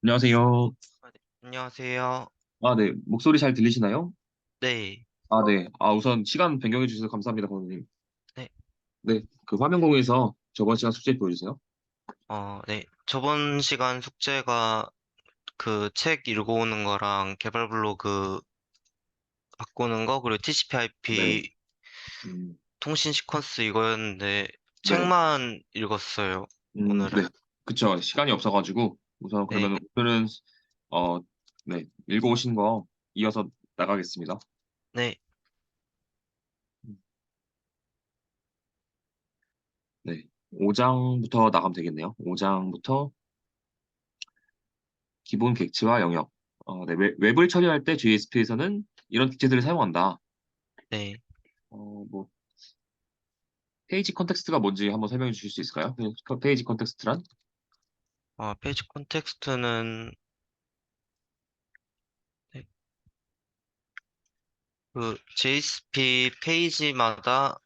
안녕하세요. 네, 안녕하세요. 아, 네. 목소리 잘 들리시나요? 네, 아, 네. 아, 우선 시간 변경해 주셔서 감사합니다, 선생님. 네, 네. 그 화면 공유에서 저번 시간 숙제 보여주세요. 네. 저번 시간 숙제가 그 책 읽어오는 거랑 개발 블로그 바꾸는 거, 그리고 네. TCP/IP 음, 통신 시퀀스 이거였는데, 네. 책만 읽었어요, 네. 오늘은. 그쵸. 시간이 없어가지고, 우선 네, 그러면 오늘은, 어, 네. 읽어오신 거 이어서 나가겠습니다. 네, 네. 5장부터 나가면 되겠네요. 5장부터 기본 객체와 영역. 네. 웹을 처리할 때 JSP에서는 이런 객체들을 사용한다. 네. 뭐, 페이지 컨텍스트가 뭔지 한번 설명해 주실 수 있을까요? 그 페이지 컨텍스트란? 페이지 콘텍스트는, 네, 그 JSP 페이지마다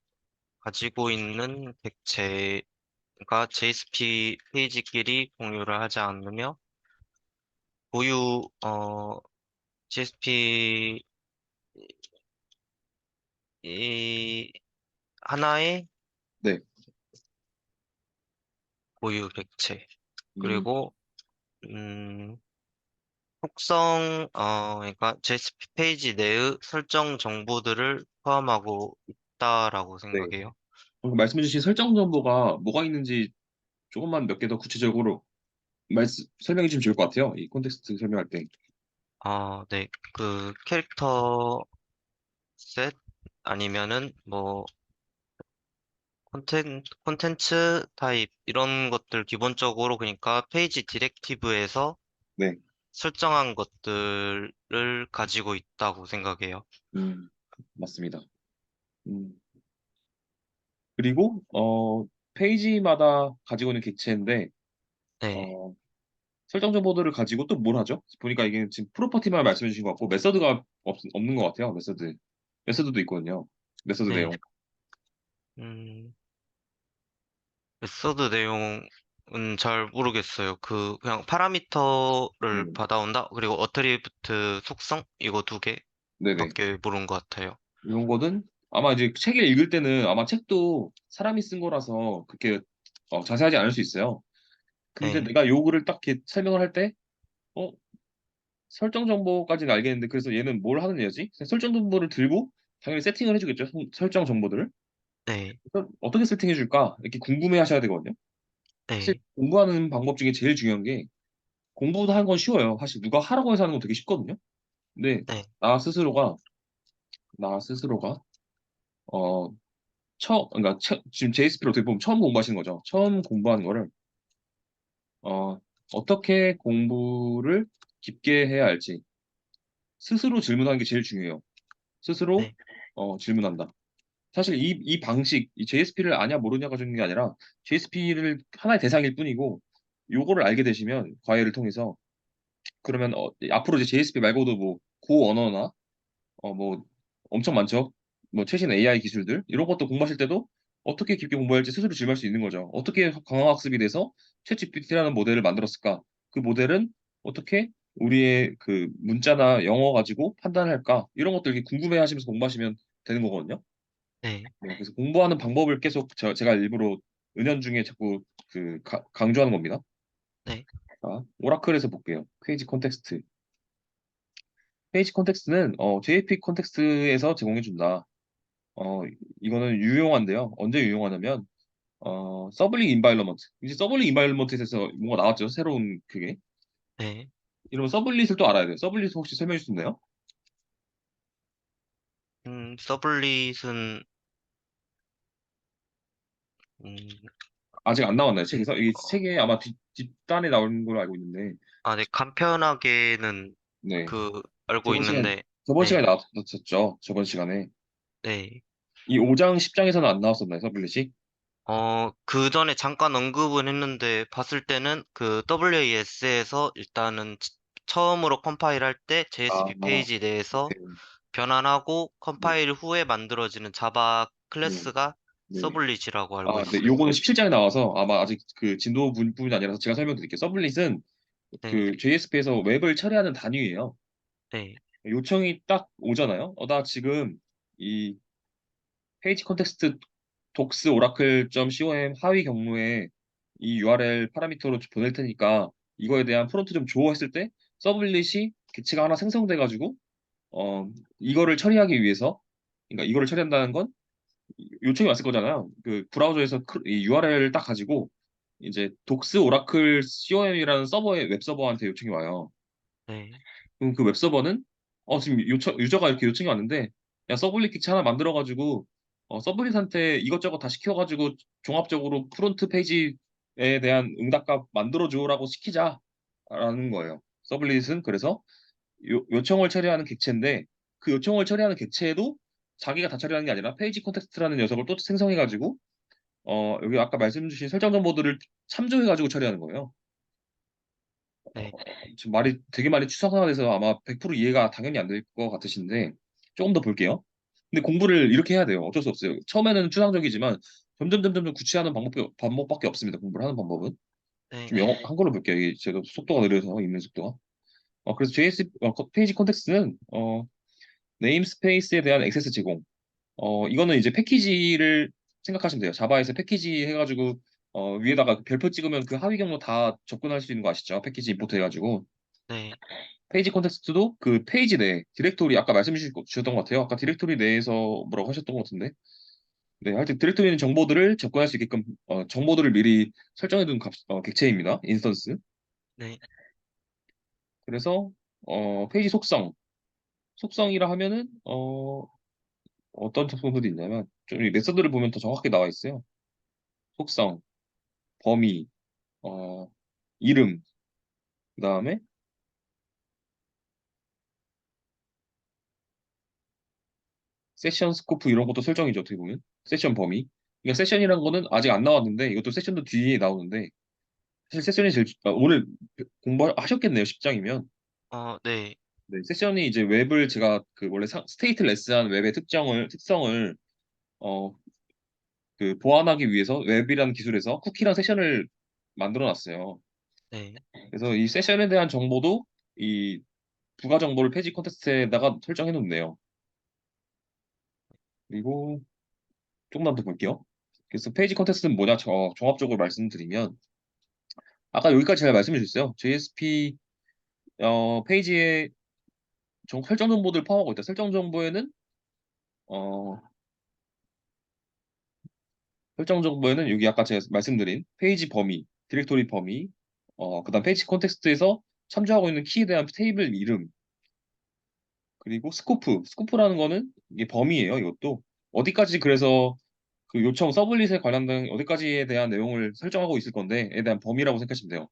가지고 있는 객체가 JSP 페이지끼리 공유를 하지 않으며, 고유, GSP 이 하나의 네. 고유 객체. 음, 그리고 음, 속성 그러니까 JSP 페이지 내의 설정 정보들을 포함하고 있다라고 네. 생각해요. 방금 말씀해 주신 설정 정보가 뭐가 있는지 조금만 몇 개 더 구체적으로 설명해 주시면 좋을 것 같아요. 이 콘텍스트 설명할 때. 네. 그 캐릭터 셋 아니면은 뭐 콘텐츠 타입 이런 것들 기본적으로 그러니까 페이지 디렉티브에서 네. 설정한 것들을 가지고 있다고 생각해요. 음, 맞습니다. 음, 그리고, 페이지마다 가지고 있는 객체인데, 네, 어, 설정 정보들을 가지고 또 뭘 하죠? 보니까 이게 지금 프로퍼티만 말씀해 주신 것 같고, 메서드가 없는 것 같아요. 메서드. 메서드도 있거든요. 메서드 네. 내용. 음, 메서드 내용은 잘 모르겠어요. 그냥 파라미터를 네. 받아온다? 그리고 어트리뷰트 속성? 이거 두 네네. 개밖에 모르는 것 같아요. 이런 거는 아마 이제 책을 읽을 때는 아마 책도 사람이 쓴 거라서 그렇게 자세하지 않을 수 있어요. 근데 네, 내가 요거를 딱 이렇게 설명을 할 때, 어, 설정 정보까지는 알겠는데, 그래서 얘는 뭘 하는 애지? 설정 정보를 들고 당연히 세팅을 해주겠죠. 설정 정보들을. 네, 그래서 어떻게 세팅해 줄까? 이렇게 궁금해 하셔야 되거든요. 사실 네, 공부하는 방법 중에 제일 중요한 게 공부도 하는 건 쉬워요. 사실 누가 하라고 해서 하는 건 되게 쉽거든요. 근데 네, 나 스스로가, 나 스스로가, 어, 그러니까 지금 JSP를 어떻게 보면 처음 공부하시는 거죠. 처음 공부하는 거를 어, 어떻게 공부를 깊게 해야 할지 스스로 질문하는 게 제일 중요해요. 스스로 네, 질문한다. 사실 이 방식, 이 JSP를 아냐 모르냐가 중요한 게 아니라 JSP를 하나의 대상일 뿐이고 요거를 알게 되시면 과외를 통해서 그러면 앞으로 이제 JSP 말고도 뭐 고 언어나 뭐 엄청 많죠. 뭐 최신 AI 기술들 이런 것도 공부하실 때도 어떻게 깊게 공부할지 스스로 질문할 수 있는 거죠. 어떻게 강화학습이 돼서 챗GPT라는 모델을 만들었을까? 그 모델은 어떻게 우리의 그 문자나 영어 가지고 판단할까? 이런 것들 이렇게 궁금해하시면서 공부하시면 되는 거거든요. 네, 네, 그래서 공부하는 방법을 계속 제가 일부러 은연중에 자꾸 그 강조하는 겁니다. 네, 자, 오라클에서 볼게요. 페이지 컨텍스트. 페이지 컨텍스트는 JP 컨텍스트에서 제공해 준다. 어, 이거는 유용한데요. 언제 유용하냐면, 서블링 인바이러먼트. 이제 서블링 인바이러먼트에서 뭔가 나왔죠. 새로운 그게. 네. 이러면 서블릿을 또 알아야 돼요. 서블릿 혹시 설명해 줄 수 있나요? 서블릿은 음, 아직 안 나왔나요? 네, 책에서? 이게 책에 아마 뒷단에 나오는 걸로 알고 있는데, 네, 간편하게는 네. 알고 저번 시간, 있는데, 저번 네, 시간에 나왔었죠. 저번 시간에. 네. 이 5장, 10장에서는 안 나왔었나요? 서블릿이? 그 전에 잠깐 언급은 했는데, 봤을 때는 그 WAS에서 일단은 처음으로 컴파일할 때 아, JSP 페이지 내에서 네. 변환하고 네. 컴파일 후에 만들어지는 자바 네. 클래스가 네. 서블릿이라고 알고 아, 네. 있어요. 요거는 17장에 나와서 아마 아직 그 진도 부분이 아니라서 제가 설명드릴게요. 서블릿은 네, 그 JSP에서 웹을 처리하는 단위예요. 네, 요청이 딱 오잖아요. 나 지금 이 페이지 컨텍스트 독스 오라클.com 하위 경로에 이 URL 파라미터로 보낼 테니까 이거에 대한 프론트 좀 줘 했을 때 서블릿이 객체가 하나 생성돼 가지고 이거를 처리하기 위해서, 그러니까 이거를 처리한다는 건 요청이 왔을 거잖아요. 그 브라우저에서 이 URL을 딱 가지고 이제 독스 오라클 com이라는 서버의 웹 서버한테 요청이 와요. 네, 그럼 그 웹서버는 지금 유저가 이렇게 요청이 왔는데 야 서블릿 객체 하나 만들어가지고 서블릿한테 이것저것 다 시켜가지고 종합적으로 프론트 페이지에 대한 응답값 만들어줘라고 시키자라는 거예요. 서블릿은 그래서 요청을 처리하는 객체인데 그 요청을 처리하는 객체도 자기가 다 처리하는 게 아니라 페이지 컨텍스트라는 녀석을 또 생성해가지고 여기 아까 말씀 주신 설정 정보들을 참조해가지고 처리하는 거예요. 네, 지금 말이 되게 많이 추상화가 돼서 아마 100% 이해가 당연히 안 될 것 같으신데 조금 더 볼게요. 근데 공부를 이렇게 해야 돼요. 어쩔 수 없어요. 처음에는 추상적이지만 점점 구체화하는 방법밖에 없습니다. 공부를 하는 방법은. 네, 좀 영어 한글로 볼게요. 이게 제가 속도가 느려서 읽는 속도가. 그래서 JS 페이지 컨텍스트는 네임스페이스에 대한 액세스 제공. 이거는 이제 패키지를 생각하시면 돼요. 자바에서 패키지 해가지고 위에다가 별표 찍으면 그 하위 경로 다 접근할 수 있는 거 아시죠? 패키지 임포트 해가지고. 네, 페이지 컨텍스트도 그 페이지 내 디렉토리 아까 말씀 주셨던 것 같아요. 아까 디렉토리 내에서 뭐라고 하셨던 것 같은데. 네, 하여튼 디렉토리 있는 정보들을 접근할 수 있게끔 정보들을 미리 설정해둔 객체입니다. 인스턴스. 네, 그래서 페이지 속성이라 하면은 어떤 속성들이 있냐면 좀 이 메서드를 보면 더 정확하게 나와 있어요. 속성, 범위, 어, 이름, 그다음에 세션 스코프 이런 것도 설정이죠. 어떻게 보면 세션 범위. 그러니까 세션이란 거는 아직 안 나왔는데 이것도 세션도 뒤에 나오는데 사실 세션이 제일 오늘 공부하셨겠네요. 10장이면. 네, 네, 세션이 이제 웹을 제가 그 원래 스테이트레스한 웹의 특성을 어, 그 보완하기 위해서 웹이라는 기술에서 쿠키랑 세션을 만들어 놨어요. 네, 그래서 이 세션에 대한 정보도 이 부가 정보를 페이지 컨텍스트에다가 설정해 놓네요. 그리고 조금만 더 볼게요. 그래서 페이지 컨텍스트는 뭐냐? 종합적으로 말씀드리면 아까 여기까지 잘 말씀해 주셨어요. JSP 페이지에 설정 정보들 포함하고 있다. 설정 정보에는 어, 설정 정보에는 여기 아까 제가 말씀드린 페이지 범위, 디렉토리 범위, 그다음 페이지 컨텍스트에서 참조하고 있는 키에 대한 테이블 이름, 그리고 스코프라는 거는 이게 범위예요. 이것도 어디까지 그래서 그 요청 서블릿에 관련된 어디까지에 대한 내용을 설정하고 있을 건데에 대한 범위라고 생각하시면 돼요.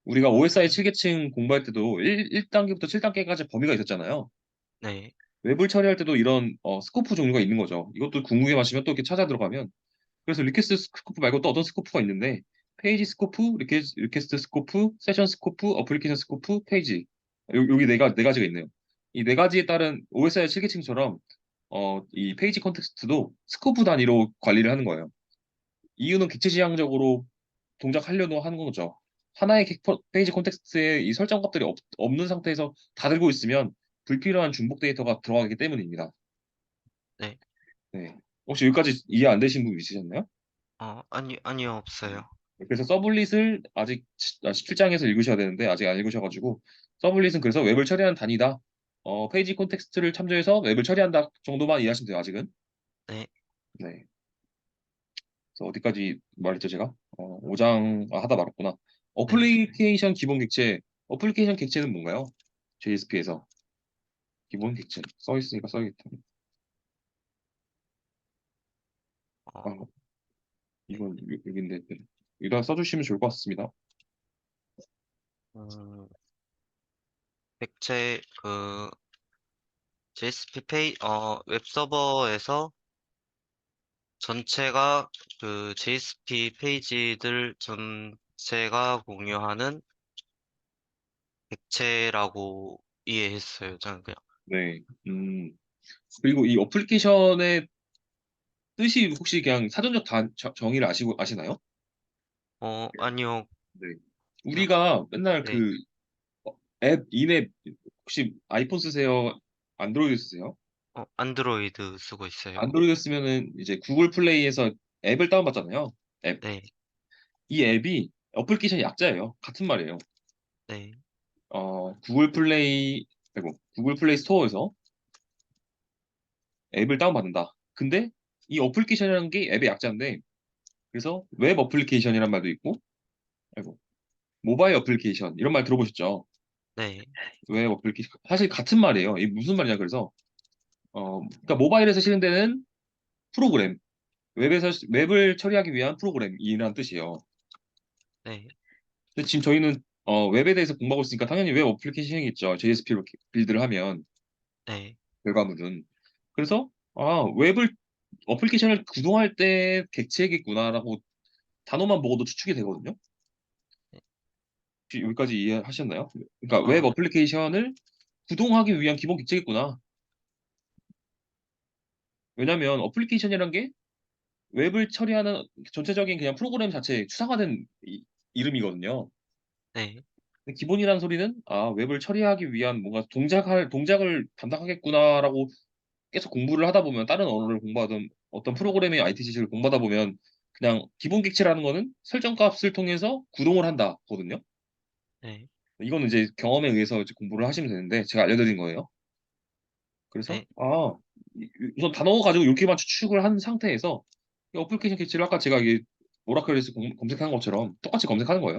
우리가 OSI 7계층 공부할 때도 1단계부터 7단계까지 범위가 있었잖아요. 네, 웹을 처리할 때도 이런 스코프 종류가 있는 거죠. 이것도 궁금해하시면 또 이렇게 찾아 들어가면 그래서 리퀘스트 스코프 말고 또 어떤 스코프가 있는데 페이지 스코프, 리퀘스트 스코프, 세션 스코프, 어플리케이션 스코프, 페이지 여기 네 가지가 있네요. 이 네 가지에 따른 OSI 7계층처럼 이 페이지 컨텍스트도 스코프 단위로 관리를 하는 거예요. 이유는 객체지향적으로 동작하려고 하는 거죠. 하나의 페이지 콘텍스트에 이 설정 값들이 없는 상태에서 다 들고 있으면 불필요한 중복 데이터가 들어가기 때문입니다. 네. 네. 혹시 여기까지 이해 안 되신 부분 있으셨나요? 아니요, 없어요. 그래서 서블릿을 아직 17장에서 읽으셔야 되는데 아직 안 읽으셔가지고 서블릿은 그래서 웹을 처리하는 단위다. 페이지 콘텍스트를 참조해서 웹을 처리한다 정도만 이해하시면 돼요. 아직은. 네, 네. 그래서 어디까지 말했죠 제가? 5장 하다 말았구나. 네. 어플리케이션 객체는 뭔가요? JSP에서 기본 객체 써 있으니까 써야겠다. 어, 아, 네. 이건 여기인데 네. 여기다 써주시면 좋을 것 같습니다. 음, 백체, JSP 웹 서버에서 전체가 JSP 페이지들 전체가 공유하는 객체라고 이해했어요. 저는 그냥. 네. 그리고 이 어플리케이션의 뜻이 혹시 그냥 사전적 정의를 아시나요? 아니요. 네. 그냥, 우리가 맨날 네. 그 앱, 인앱, 혹시 아이폰 쓰세요? 안드로이드 쓰세요? 안드로이드 쓰고 있어요. 안드로이드 쓰면은 이제 구글 플레이에서 앱을 다운받잖아요. 앱. 네, 이 앱이 어플리케이션 약자예요. 같은 말이에요. 네, 구글 플레이, 아이고, 구글 플레이 스토어에서 앱을 다운받는다. 근데 이 어플리케이션이라는 게 앱의 약자인데, 그래서 웹 어플리케이션이란 말도 있고, 아이고, 모바일 어플리케이션, 이런 말 들어보셨죠? 네, 웹 어플리케이션. 사실 같은 말이에요. 이게 무슨 말이냐, 그래서. 그러니까 모바일에서 실행되는 프로그램, 웹을 처리하기 위한 프로그램이라는 뜻이에요. 네, 근데 지금 저희는 웹에 대해서 공부하고 있으니까 당연히 웹 어플리케이션이겠죠. JSP로 빌드를 하면 네, 결과물은. 그래서 웹을 어플리케이션을 구동할 때 객체겠구나라고 단어만 보고도 추측이 되거든요. 네. 혹시 여기까지 이해하셨나요? 그러니까 웹 어, 어플리케이션을 구동하기 위한 기본 객체겠구나. 왜냐하면 어플리케이션이란 게 웹을 처리하는 전체적인 그냥 프로그램 자체의 추상화된 이름이거든요. 네, 근데 기본이라는 소리는 웹을 처리하기 위한 뭔가 동작을 담당하겠구나라고 계속 공부를 하다 보면 다른 언어를 공부하든 어떤 프로그래밍 IT 지식을 공부하다 보면 그냥 기본 객체라는 거는 설정 값을 통해서 구동을 한다거든요. 네, 이거는 이제 경험에 의해서 이제 공부를 하시면 되는데 제가 알려드린 거예요. 그래서 네, 우선 단어 가지고 이렇게만 추측을 한 상태에서 이 어플리케이션 객체를 아까 제가 이게 오라클에서 검색한 것처럼 똑같이 검색하는 거예요.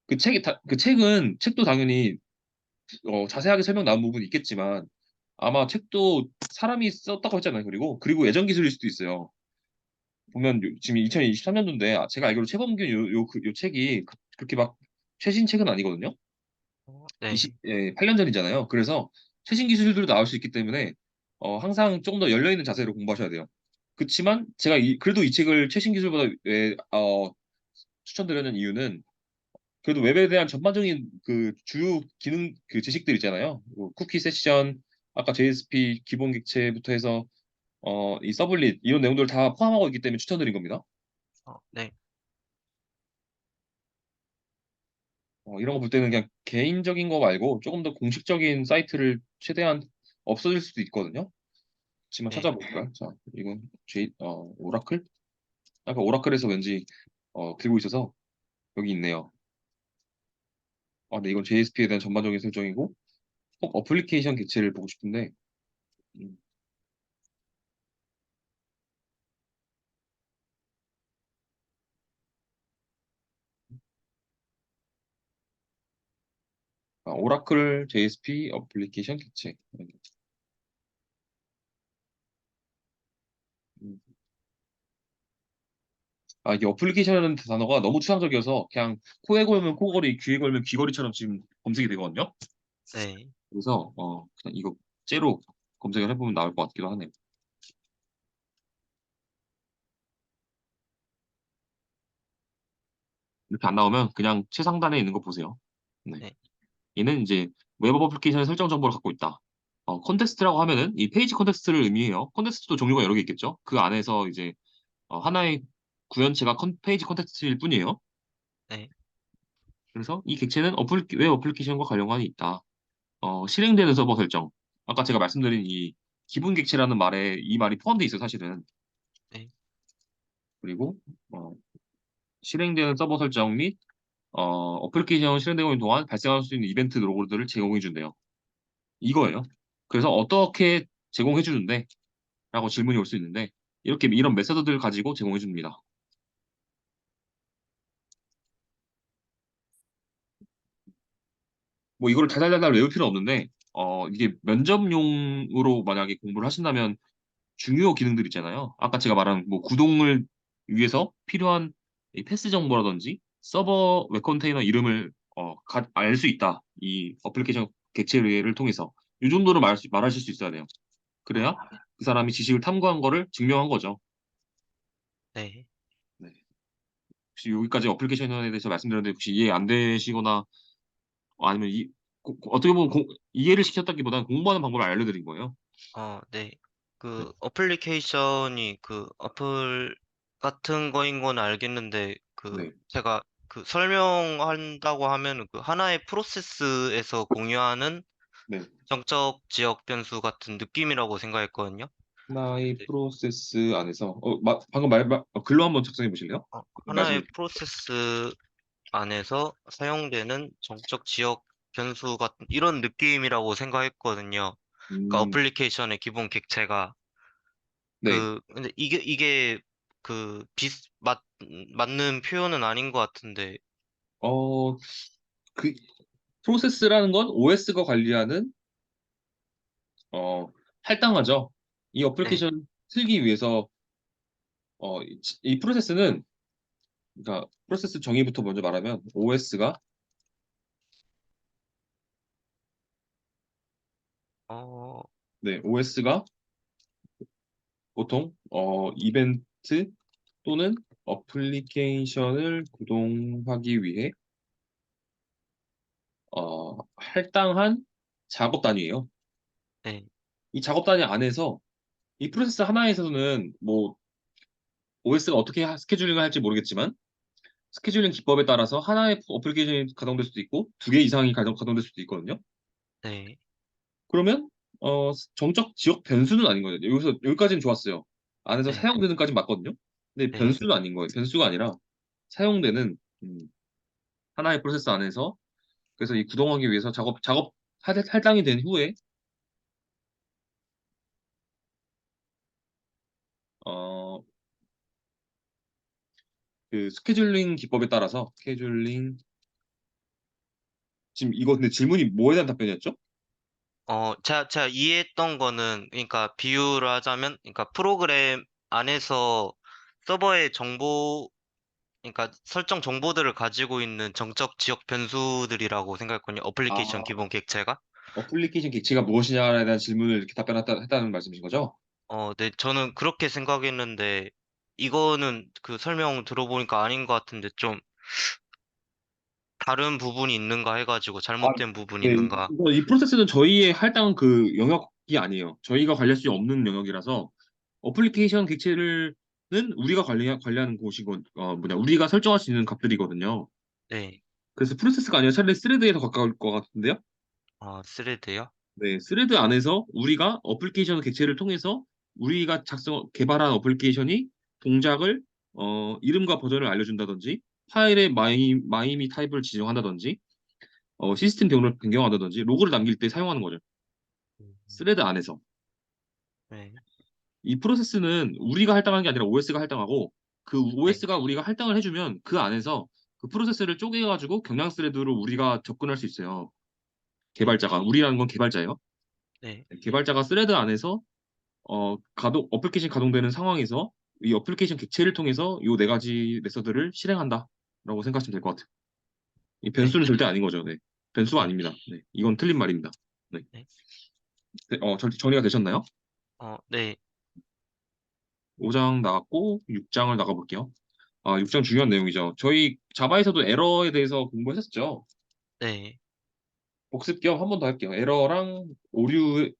그 책도 당연히 자세하게 설명 나온 부분이 있겠지만 아마 책도 사람이 썼다고 했잖아요. 그리고 예전 기술일 수도 있어요. 보면 지금 2023년도인데 제가 알기로 최범균 요 책이 그렇게 막 최신 책은 아니거든요. 네, 8년 전이잖아요. 그래서 최신 기술들도 나올 수 있기 때문에 항상 조금 더 열려있는 자세로 공부하셔야 돼요. 그렇지만 제가 그래도 이 책을 최신 기술보다 추천드리는 이유는 그래도 웹에 대한 전반적인 그 주요 기능 그 지식들 있잖아요. 뭐 쿠키 세션, 아까 JSP 기본 객체부터 해서 이 서블릿 이런 내용들을 다 포함하고 있기 때문에 추천드린 겁니다. 네, 이런 거 볼 때는 그냥 개인적인 거 말고 조금 더 공식적인 사이트를 최대한 없어질 수도 있거든요. 지만 네. 찾아볼까요? 자, 이건 오라클? 아까 오라클에서 왠지 들고 있어서 여기 있네요. 근데 이건 JSP에 대한 전반적인 설정이고 꼭 어플리케이션 객체를 보고 싶은데 음, 오라클 JSP 어플리케이션 객체. 음. 이게 어플리케이션이라는 단어가 너무 추상적이어서 그냥 코에 걸면 코걸이, 귀에 걸면 귀걸이처럼 지금 검색이 되거든요. 네. 그래서 그냥 이거 째로 검색을 해보면 나올 것 같기도 하네요. 이렇게 안 나오면 그냥 최상단에 있는 거 보세요. 네. 네. 얘는 이제 웹 어플리케이션의 설정 정보를 갖고 있다. 콘텍스트라고 하면은 이 페이지 콘텍스트를 의미해요. 콘텍스트도 종류가 여러 개 있겠죠. 그 안에서 이제 하나의 구현체가 페이지 콘텍스트일 뿐이에요. 네. 그래서 이 객체는 웹 어플리케이션과 관련관이 있다. 실행되는 서버 설정. 아까 제가 말씀드린 이 기본 객체라는 말에 이 말이 포함되어 있어요, 사실은. 네. 그리고 어, 실행되는 서버 설정 및 어플리케이션 실행되고 있는 동안 발생할 수 있는 이벤트 로그들을 제공해 준대요. 이거예요. 그래서 어떻게 제공해 주는데? 라고 질문이 올 수 있는데 이렇게 이런 메서드들을 가지고 제공해 줍니다. 뭐 이걸 달달달달 외울 필요는 없는데 이게 면접용으로 만약에 공부를 하신다면 중요 기능들 있잖아요. 아까 제가 말한 뭐 구동을 위해서 필요한 이 패스 정보라든지 서버 웹 컨테이너 이름을 알 수 있다. 이 어플리케이션 객체를 통해서 이 정도로 말하실 수 있어야 돼요. 그래야 어, 그 사람이 지식을 탐구한 거를 증명한 거죠. 네. 네. 혹시 여기까지 어플리케이션에 대해서 말씀드렸는데 혹시 이해 안 되시거나 아니면 어떻게 보면 이해를 시켰다기보다는 공부하는 방법을 알려드린 거예요. 네. 네. 그 어플리케이션이 그 어플 같은 거인 건 알겠는데, 네. 제가 그 설명한다고 하면 그 하나의 프로세스에서 공유하는 네. 정적 지역 변수 같은 느낌이라고 생각했거든요. 하나의 네. 프로세스 안에서 방금 글로 한번 작성해 보실래요? 하나의 말씀해 주세요. 프로세스 안에서 사용되는 정적 지역 변수 같은 이런 느낌이라고 생각했거든요. 그러니까 음, 어플리케이션의 기본 객체가 네. 근데 이게 맞는 표현은 아닌 것 같은데. 어, 그 프로세스라는 건 OS가 관리하는 할당하죠. 이 네. 어플리케이션 틀기 위해서 이 프로세스는 그러니까 프로세스 정의부터 먼저 말하면 OS가 어, 네, OS가 보통 이벤트 또는 어플리케이션을 구동하기 위해 할당한 작업 단위예요. 네. 이 작업 단위 안에서 이 프로세스 하나에서는 뭐 OS가 어떻게 스케줄링을 할지 모르겠지만 스케줄링 기법에 따라서 하나의 어플리케이션이 가동될 수도 있고 두 개 이상이 가동될 수도 있거든요. 네. 그러면 정적 지역 변수는 아닌 거예요. 여기서 여기까지는 좋았어요. 안에서 네. 사용되는까지 맞거든요. 근데 네. 변수는 아닌 거예요. 변수가 아니라 사용되는 하나의 프로세스 안에서 그래서 이 구동하기 위해서 작업 할당이 된 후에 어, 그 스케줄링 기법에 따라서 스케줄링 지금 이거 근데 질문이 뭐에 대한 답변이었죠? 제가 이해했던 거는, 그러니까 비유를 하자면, 그러니까 프로그램 안에서 서버의 그러니까 설정 정보들을 가지고 있는 정적 지역 변수들이라고 생각했거든요. 어플리케이션 아, 기본 객체가. 어플리케이션 객체가 무엇이냐에 대한 질문을 이렇게 답변했다는 말씀이신 거죠? 네, 저는 그렇게 생각했는데, 이거는 그 설명 들어보니까 아닌 것 같은데, 좀 다른 부분이 있는가 해가지고, 아, 잘못된 부분이 네, 있는가. 이 프로세스는 저희의 할당 그 영역이 아니에요. 저희가 관리할 수 없는 영역이라서 어플리케이션 객체를는 우리가 관리하는 곳이고 우리가 설정할 수 있는 값들이거든요. 네. 그래서 프로세스가 아니라 차라리 스레드에 더 가까울 것 같은데요. 스레드요? 네, 스레드 안에서 우리가 어플리케이션 객체를 통해서 우리가 개발한 어플리케이션이 동작을 이름과 버전을 알려준다든지 파일의 마이미 타입을 지정한다든지 시스템 병을 변경한다든지 로그를 남길 때 사용하는 거죠. 음, 스레드 안에서. 네. 이 프로세스는 우리가 할당하는 게 아니라 OS가 할당하고 그 네. OS가 우리가 할당을 해주면 그 안에서 그 프로세스를 쪼개가지고 경량 스레드로 우리가 접근할 수 있어요. 네. 개발자가. 우리라는 건 개발자예요. 네. 개발자가 스레드 안에서 어플리케이션 가동되는 상황에서 이 어플리케이션 객체를 통해서 이 네 가지 메서드를 실행한다라고 생각하시면 될 것 같아요. 이 네. 변수는 절대 아닌 거죠. 네. 변수가 네. 아닙니다. 네. 이건 틀린 말입니다. 네. 네. 네, 정리가 되셨나요? 네. 5장 나갔고 6장을 나가볼게요. 6장 중요한 내용이죠. 저희 자바에서도 에러에 대해서 공부했었죠. 네. 복습 겸 한 번 더 할게요. 에러랑 오류,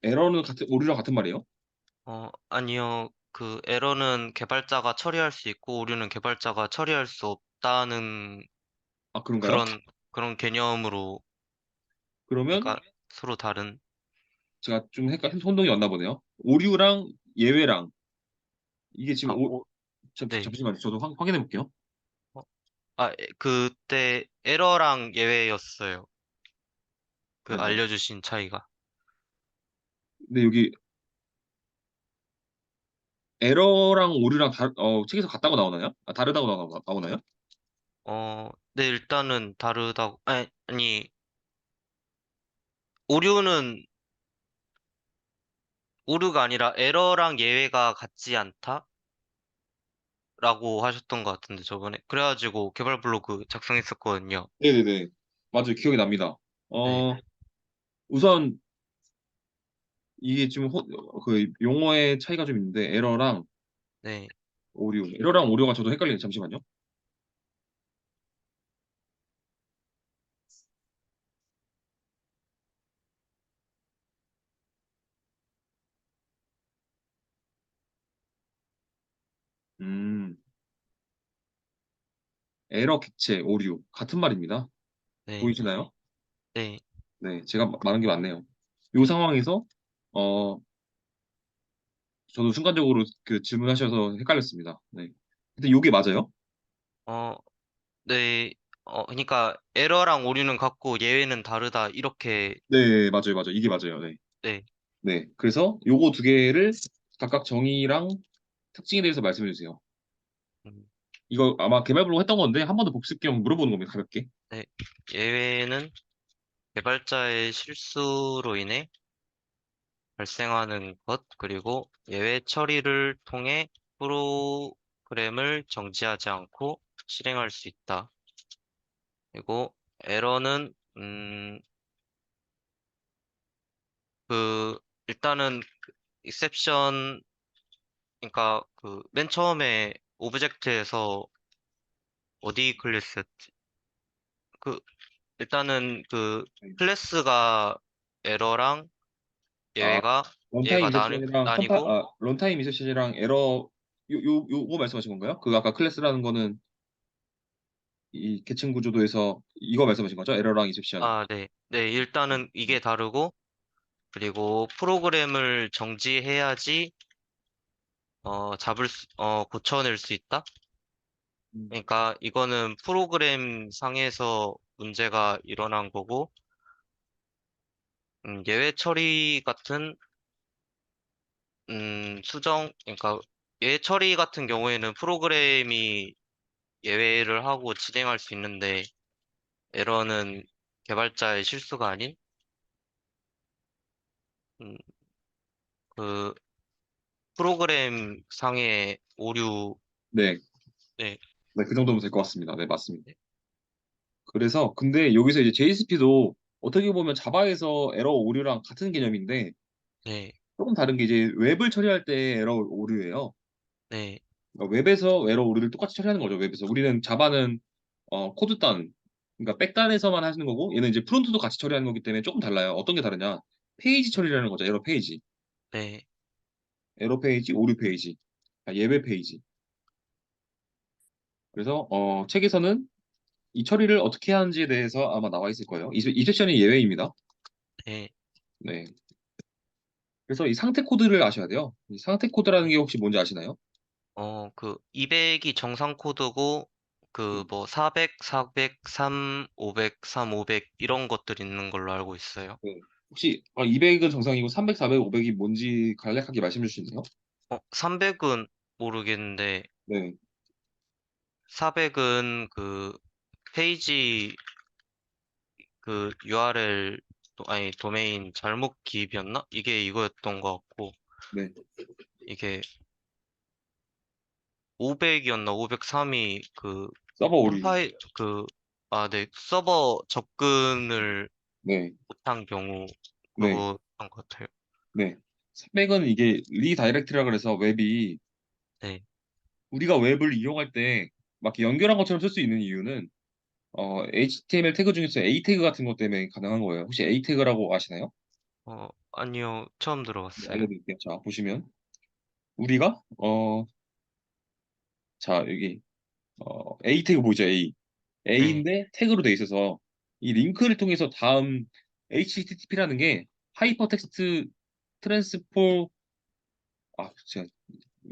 에러는 오류랑 같은 말이에요. 아니요. 그 에러는 개발자가 처리할 수 있고 오류는 개발자가 처리할 수 없다는 아, 그런가요? 그런 개념으로, 그러면 그러니까 서로 다른. 제가 좀 혼동이 왔나 보네요. 오류랑 예외랑 이게 지금 네. 잠시만요. 저도 확인해 볼게요. 어, 그때 에러랑 예외였어요. 그 네네. 알려주신 차이가. 근데 여기 에러랑 오류랑 책에서 같다고 나오나요? 다르다고 나오나요? 네, 일단은 다르다고, 아니, 오류는, 오류가 아니라 에러랑 예외가 같지 않다라고 하셨던 것 같은데, 저번에. 그래가지고 개발 블로그 작성했었거든요. 네네네. 맞아요. 기억이 납니다. 네. 어, 우선 이게 지금 그 용어의 차이가 좀 있는데 에러랑 네. 에러랑 오류가 저도 헷갈리네. 잠시만요. 음. 에러, 객체, 오류 같은 말입니다. 네, 보이시나요? 네, 네, 제가 말한 게 맞네요. 이 상황에서 어 저도 순간적으로 그 질문하셔서 헷갈렸습니다. 네. 근데 이게 맞아요? 어, 네, 그러니까 에러랑 오류는 같고 예외는 다르다. 이렇게, 네, 맞아요, 맞아요. 이게 맞아요. 네. 네, 네. 그래서 요거 두 개를 각각 정의랑 특징에 대해서 말씀해 주세요. 음, 이거 아마 개발부로 했던 건데 한 번 더 복습 겸 물어보는 겁니다. 가볍게. 네. 예외는 개발자의 실수로 인해 발생하는 것, 그리고 예외 처리를 통해 프로그램을 정지하지 않고 실행할 수 있다. 그리고 에러는, 그, 일단은 exception, 그러니까 그 맨 처음에 오브젝트에서 어디 클래스였지? 그, 일단은 그 네. 클래스가 에러랑 아, 예외가 런타임 얘가 이셉션이랑 나뉘고, 런타임 이셉션이랑 에러 요거 말씀하신 건가요? 그 아까 클래스라는 거는 이 계층 구조도에서 이거 말씀하신 거죠? 에러랑 이셉션. 아, 네. 네, 일단은 이게 다르고, 그리고 프로그램을 정지해야지 고쳐낼 수 있다. 음, 그러니까 이거는 프로그램 상에서 문제가 일어난 거고, 예외 처리 같은 그러니까 예외 처리 같은 경우에는 프로그램이 예외를 하고 진행할 수 있는데, 에러는 개발자의 실수가 아닌 음, 그 프로그램 상의 오류. 네, 네, 네, 그 정도면 될 것 같습니다. 네, 맞습니다. 그래서 근데 여기서 이제 JSP도 어떻게 보면 자바에서 에러 오류랑 같은 개념인데 네, 조금 다른 게 이제 웹을 처리할 때 에러 오류예요. 네, 그러니까 웹에서 에러 오류를 똑같이 처리하는 거죠. 웹에서 우리는 자바는 코드단, 그러니까 백단에서만 하시는 거고 얘는 이제 프론트도 같이 처리하는 거기 때문에 조금 달라요. 어떤 게 다르냐? 페이지 처리라는 거죠. 에러 페이지, 네, 에러 페이지, 오류 페이지, 예외 페이지. 그래서 책에서는 이 처리를 어떻게 하는지에 대해서 아마 나와 있을 거예요. 이 섹션이 예외입니다. 네. 네. 그래서 이 상태 코드를 아셔야 돼요. 이 상태 코드라는 게 혹시 뭔지 아시나요? 그 200이 정상 코드고 네. 그 뭐 400, 400, 3, 500, 3, 500 이런 것들 있는 걸로 알고 있어요. 네. 혹시 200은 정상이고 300, 400, 500이 뭔지 간략하게 말씀해 주실 수 있나요? 300은 모르겠는데 네. 400은 그 페이지 그 URL 아니 도메인 잘못 기입이었나? 이게 이거였던 것 같고 네. 이게 500이었나? 503이 그 서버 오류. 컴파일 그 네, 서버 접근을 네. 못한 경우 네. 그거였던 것 같아요. 네. 300은 이게 리다이렉트라 그래서 웹이 네, 우리가 웹을 이용할 때 막 연결한 것처럼 쓸 수 있는 이유는 HTML 태그 중에서 A 태그 같은 것 때문에 가능한 거예요. 혹시 A 태그라고 아시나요? 아니요, 처음 네, 들어봤어요. 알려드릴게요. 자, 보시면 우리가 자, 여기 A 태그 보이죠? A. 네, A인데 태그로 돼 있어서 이 링크를 통해서 다음 HTTP라는 게 하이퍼텍스트 트랜스포 제가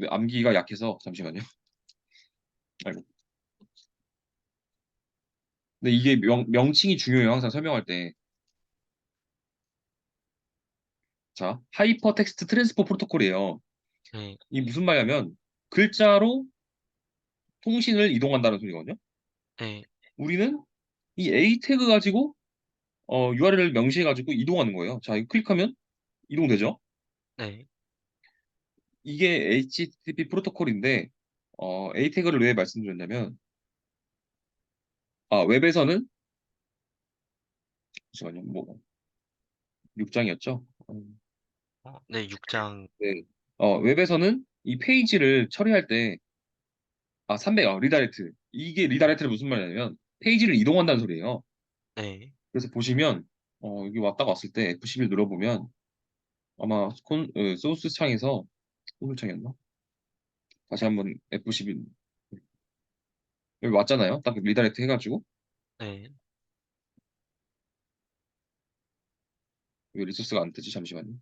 암기가 약해서 잠시만요. 아이고. 근데 이게 명칭이 중요해요. 항상 설명할 때. 자, 하이퍼텍스트 트랜스포 프로토콜이에요. 네, 이 무슨 말이냐면 글자로 통신을 이동한다는 소리거든요. 네, 우리는 이 A 태그 가지고 URL을 명시해 가지고 이동하는 거예요. 자, 이거 클릭하면 이동되죠? 네, 이게 HTTP 프로토콜인데 A 태그를 왜 말씀드렸냐면 웹에서는 잠시만요. 뭐 6장이었죠? 네, 6장, 네. 웹에서는 이 페이지를 처리할 때 300, 리다이렉트. 이게 리다이렉트는 무슨 말이냐면 페이지를 이동한다는 소리예요. 네, 그래서 보시면 여기 왔다가 왔을 때 F11 눌러보면 아마 소스 창에서 소스 창이었나? 다시 한번 F11 여기 왔잖아요. 딱 리다이렉트 해가지고 네, 왜 리소스가 안 뜨지? 잠시만요.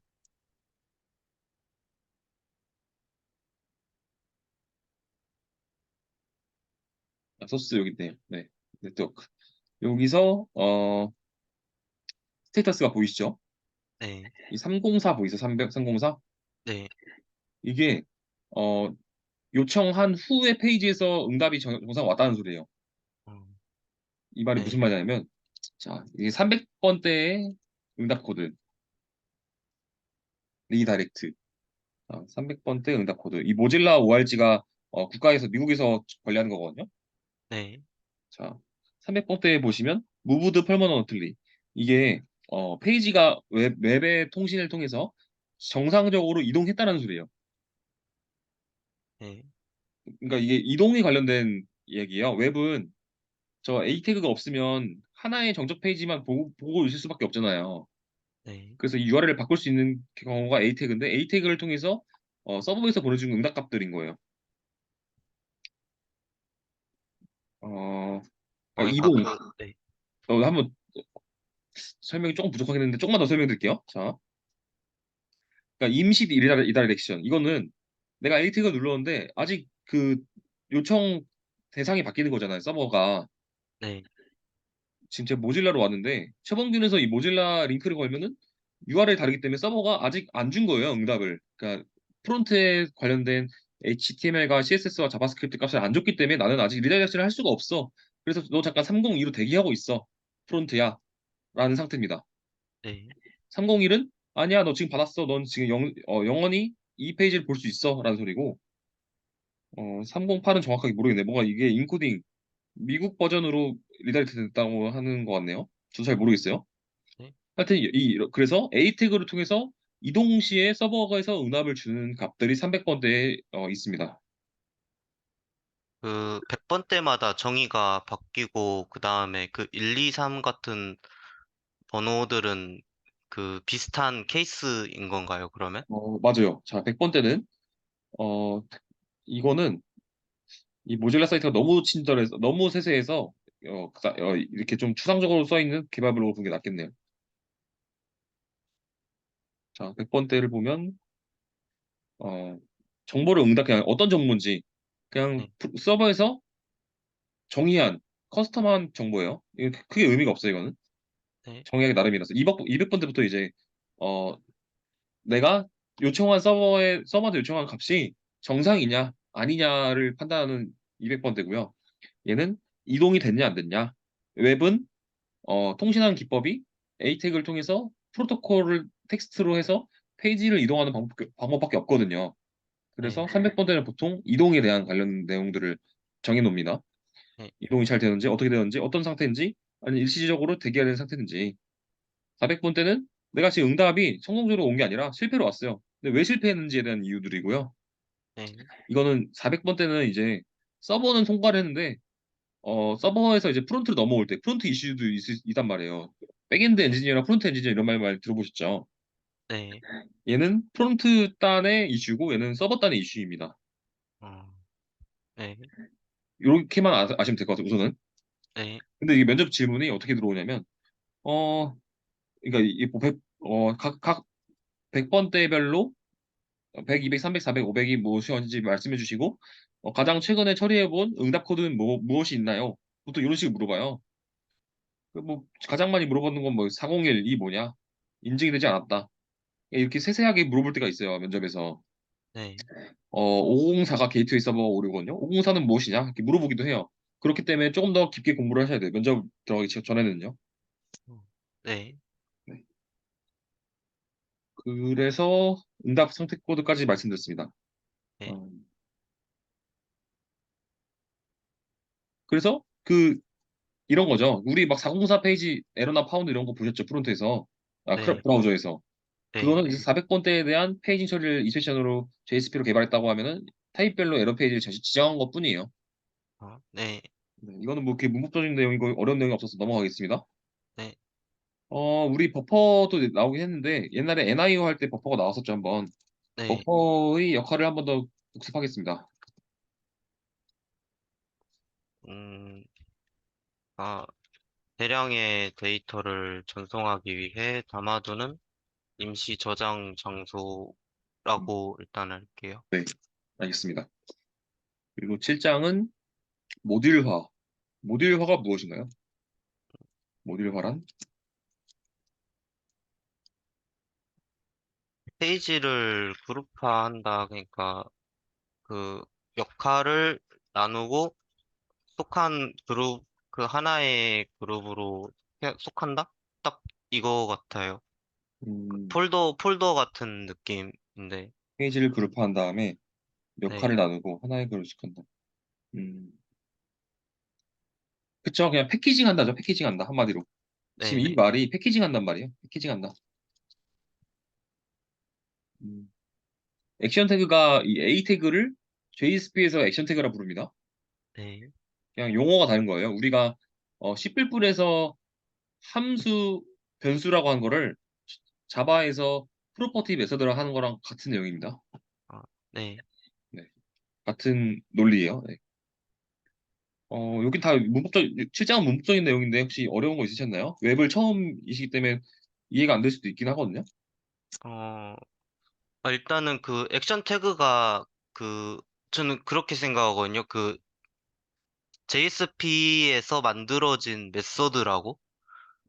아, 소스 여기 있네요. 네, 네트워크. 여기서 스테이터스가 보이시죠? 네, 이 304 보이세요? 304? 네, 이게 어, 요청한 후의 페이지에서 응답이 정상 왔다는 소리예요. 음, 이 말이 무슨 네, 말이냐면, 자, 이게 300번대의 응답 코드, 리다이렉트. 300번대 응답 코드. 이 모질라 ORG가 국가에서 미국에서 관리하는 거거든요. 네, 자, 300번대에 보시면 무브드 permanently 이게 페이지가 웹의 통신을 통해서 정상적으로 이동했다는 소리예요. 네, 그러니까 이게 이동에 관련된 얘기예요. 웹은 저 A 태그가 없으면 하나의 정적 페이지만 보고 있을 수밖에 없잖아요. 네. 그래서 이 URL을 바꿀 수 있는 경우가 A 태그인데 A 태그를 통해서 서버에서 보내준 응답값들인 거예요. 어, 그러니까 그러니까 이동 네, 한번 설명이 조금 부족하긴 했는데 조금만 더 설명드릴게요. 자, 그러니까 임시 리다이렉션 이거는 내가 A 태그 눌렀는데 아직 그 요청 대상이 바뀌는 거잖아요. 서버가 네, 지금 제 모질라로 왔는데 최범균에서 이 모질라 링크를 걸면은 URL 다르기 때문에 서버가 아직 안 준 거예요, 응답을. 그러니까 프론트에 관련된 HTML과 CSS와 자바스크립트 값을 안 줬기 때문에 나는 아직 리다이렉션을 할 수가 없어. 그래서 너 잠깐 302로 대기하고 있어. 프론트야. 라는 상태입니다. 네, 301은 아니야, 너 지금 받았어. 넌 지금 영원히 이 페이지를 볼 수 있어. 라는 소리고 308은 정확하게 모르겠네. 뭔가 이게 인코딩 미국 버전으로 리다이렉트 됐다고 하는 것 같네요. 저도 잘 모르겠어요. 네. 하여튼 그래서 A 태그를 통해서 이동 시에 서버에서 응답을 주는 값들이 300번대에 있습니다. 그 100번대마다 정의가 바뀌고 그 다음에 그 1, 2, 3 같은 번호들은 그 비슷한 케이스인 건가요, 그러면? 맞아요. 자, 100번대는 어, 이거는 이 모질라 사이트가 너무 친절해서 너무 세세해서 이렇게 좀 추상적으로 써 있는 개발별로 보는 게 낫겠네요. 자, 100번대를 보면 정보를 그냥 어떤 정보인지 그냥 네, 서버에서 정의한 커스텀한 정보예요. 이거 크게 의미가 없어요, 이거는. 네, 정의하기 나름이라서 200번대부터 이제 어, 내가 요청한 서버한테 요청한 값이 정상이냐 아니냐를 판단하는 200번대고요. 얘는 이동이 됐냐 안 됐냐. 웹은 통신하는 기법이 A 태그를 통해서 프로토콜을 텍스트로 해서 페이지를 이동하는 방법밖에 없거든요. 그래서 네, 300번대는 보통 이동에 대한 관련 내용들을 정해 놓습니다. 네, 이동이 잘 되는지, 어떻게 되는지, 어떤 상태인지, 아니 일시적으로 대기해야 되는 상태인지. 400번대는 내가 지금 응답이 성공적으로 온 게 아니라 실패로 왔어요. 근데 왜 실패했는지에 대한 이유들이고요. 네, 이거는 400번대는 이제 서버는 통과를 했는데 서버에서 이제 프론트로 넘어올 때 프론트 이슈도 있단 말이에요. 백엔드 네, 엔지니어랑 프론트 엔지니어 이런 말 많이 들어보셨죠? 네, 얘는 프론트 단의 이슈고 얘는 서버 단의 이슈입니다. 어, 네, 이렇게만 아시면 될 것 같아요, 우선은. 네, 근데 이게 면접 질문이 어떻게 들어오냐면, 어, 그러니까 이게 뭐 각 100번대별로 100, 200, 300, 400, 500이 무엇인지 말씀해 주시고, 가장 최근에 처리해본 응답 코드는 무엇이 있나요? 보통 이런 식으로 물어봐요. 뭐, 가장 많이 물어보는 건 뭐, 401, 이 뭐냐? 인증이 되지 않았다. 이렇게 세세하게 물어볼 때가 있어요, 면접에서. 네, 504가 게이트웨이 서버 오류거든요. 504는 무엇이냐? 이렇게 물어보기도 해요. 그렇기 때문에 조금 더 깊게 공부를 하셔야 돼요. 면접 들어가기 전에는요. 네, 네. 그래서 응답 선택 코드까지 말씀드렸습니다. 네, 어, 그래서 이런 거죠. 우리 막 404 페이지 에러나 파운드 이런 거 보셨죠? 프론트에서. 네, 브라우저에서. 네, 그거는 이제 400번대에 대한 페이징 처리를 이 세션으로 JSP로 개발했다고 하면은 타입별로 에러 페이지를 지정한 것뿐이에요. 네, 네, 이거는 뭐 이렇게 문법적인 내용이고 어려운 내용이 없어서 넘어가겠습니다. 네, 우리 버퍼도 나오긴 했는데 옛날에 NIO 할 때 버퍼가 나왔었죠, 한번. 네. 버퍼의 역할을 한번 더 복습하겠습니다. 음, 아, 대량의 데이터를 전송하기 위해 담아두는 임시 저장 음, 장소라고 일단 할게요. 네, 알겠습니다. 그리고 7장은 모듈화. 모듈화가 무엇인가요? 모듈화란? 페이지를 그룹화한다. 그러니까 그 역할을 나누고 속한 그룹, 그 하나의 그룹으로 속한다? 딱 이거 같아요. 음, 폴더 같은 느낌인데, 페이지를 그룹화한 다음에 역할을 네, 나누고 하나의 그룹식한다 그쵸. 그냥 패키징 한다죠. 패키징 한다. 한마디로. 지금 이 네네. 말이 패키징 한단 말이에요. 패키징 한다. 음. 액션 태그가 이 A 태그를 JSP에서 액션 태그라 부릅니다. 네, 그냥 용어가 다른 거예요. 우리가 C++에서 함수 변수라고 한 거를 자바에서 프로퍼티 메서드라 하는 거랑 같은 내용입니다. 아, 네. 네. 같은 논리예요. 네. 여긴 다 문법적, 실장은 문법적인 내용인데 혹시 어려운 거 있으셨나요? 웹을 처음이시기 때문에 이해가 안 될 수도 있긴 하거든요. 어, 일단은 그 액션 태그가 그, 저는 그렇게 생각하거든요. 그 JSP에서 만들어진 메서드라고?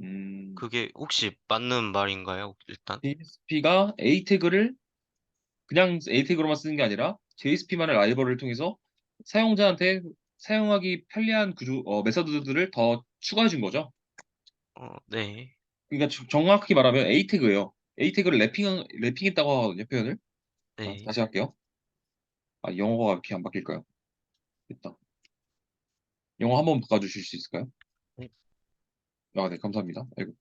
음, 그게 혹시 맞는 말인가요? 일단? JSP가 A 태그를 그냥 A 태그로만 쓰는 게 아니라 JSP만의 라이벌을 통해서 사용자한테 사용하기 편리한 메서드들을 더 추가해 준 거죠. 네, 그러니까 정확히 말하면 A 태그예요. A 태그를 래핑했다고 하거든요, 표현을. 네, 다시 할게요. 영어가 이렇게 안 바뀔까요? 됐다. 영어 한번 바꿔주실 수 있을까요? 네, 네, 감사합니다. 아이고.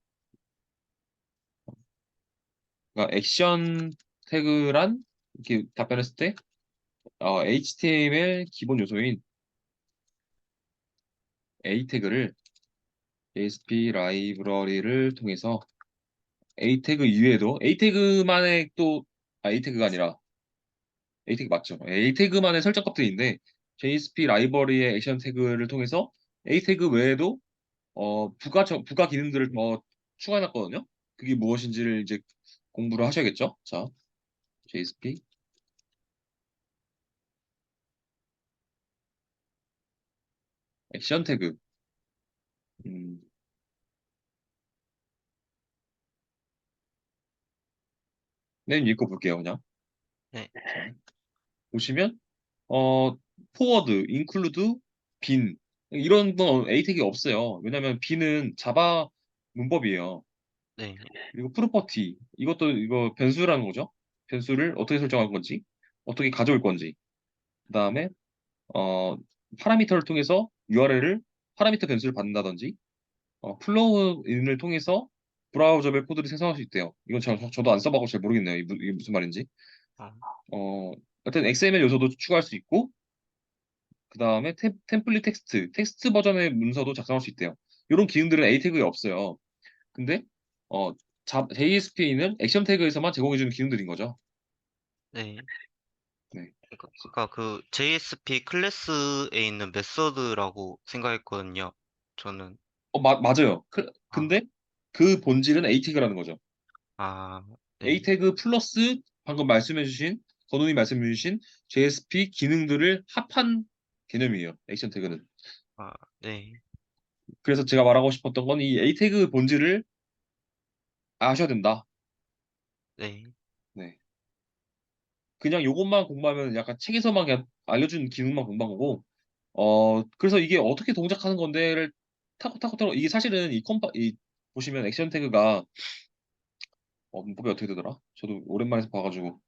그러니까 액션 태그란 이렇게 답변했을 때 HTML 기본 요소인 A 태그를 JSP 라이브러리를 통해서 A 태그 이외에도 A 태그만의 A 태그가 아니라 A 태그 맞죠? A 태그만의 설정 값들인데 JSP 라이브러리의 액션 태그를 통해서 A 태그 외에도 부가 기능들을 더 추가해놨거든요. 그게 무엇인지를 이제 공부를 하셔야겠죠? 자, JSP 액션 태그. 음, 네, 읽고 볼게요, 그냥. 네, 자, 보시면 어, 포워드, 인클루드, 빈 이런 건 A 태그가 없어요. 왜냐면 빈은 자바 문법이에요. 네, 그리고 프로퍼티 이것도 이거 변수라는 거죠. 변수를 어떻게 설정할 건지, 어떻게 가져올 건지. 그다음에 어, 파라미터를 통해서 URL을 파라미터 변수를 받는다든지, 플로우인을 통해서 브라우저별 코드를 생성할 수 있대요. 이건 저도 안 써봐서 잘 모르겠네요. 이게 무슨 말인지. 어, 어, 어떤 XML 요소도 추가할 수 있고, 그 다음에 템플릿 텍스트 버전의 문서도 작성할 수 있대요. 이런 기능들은 A 태그에 없어요. 근데 어, JSP는 액션 태그에서만 제공해주는 기능들인 거죠. 네. 네. 그러니까 그 JSP 클래스에 있는 메서드라고 생각했거든요. 저는. 맞아요. 아, 근데 그 본질은 A 태그라는 거죠. 아, A 네, 태그 플러스 방금 말씀해주신 건우님 말씀해주신 JSP 기능들을 합한 개념이에요. 액션 태그는. 아, 네, 그래서 제가 말하고 싶었던 건 이 A 태그 본질을 아셔야 된다. 네, 네. 그냥 요것만 공부하면 약간 책에서만 그냥 알려준 기능만 공부한 거고, 그래서 이게 어떻게 동작하는 건데를 타고 이게 사실은 보시면 액션 태그가 문법이 어떻게 되더라? 저도 오랜만에 봐가지고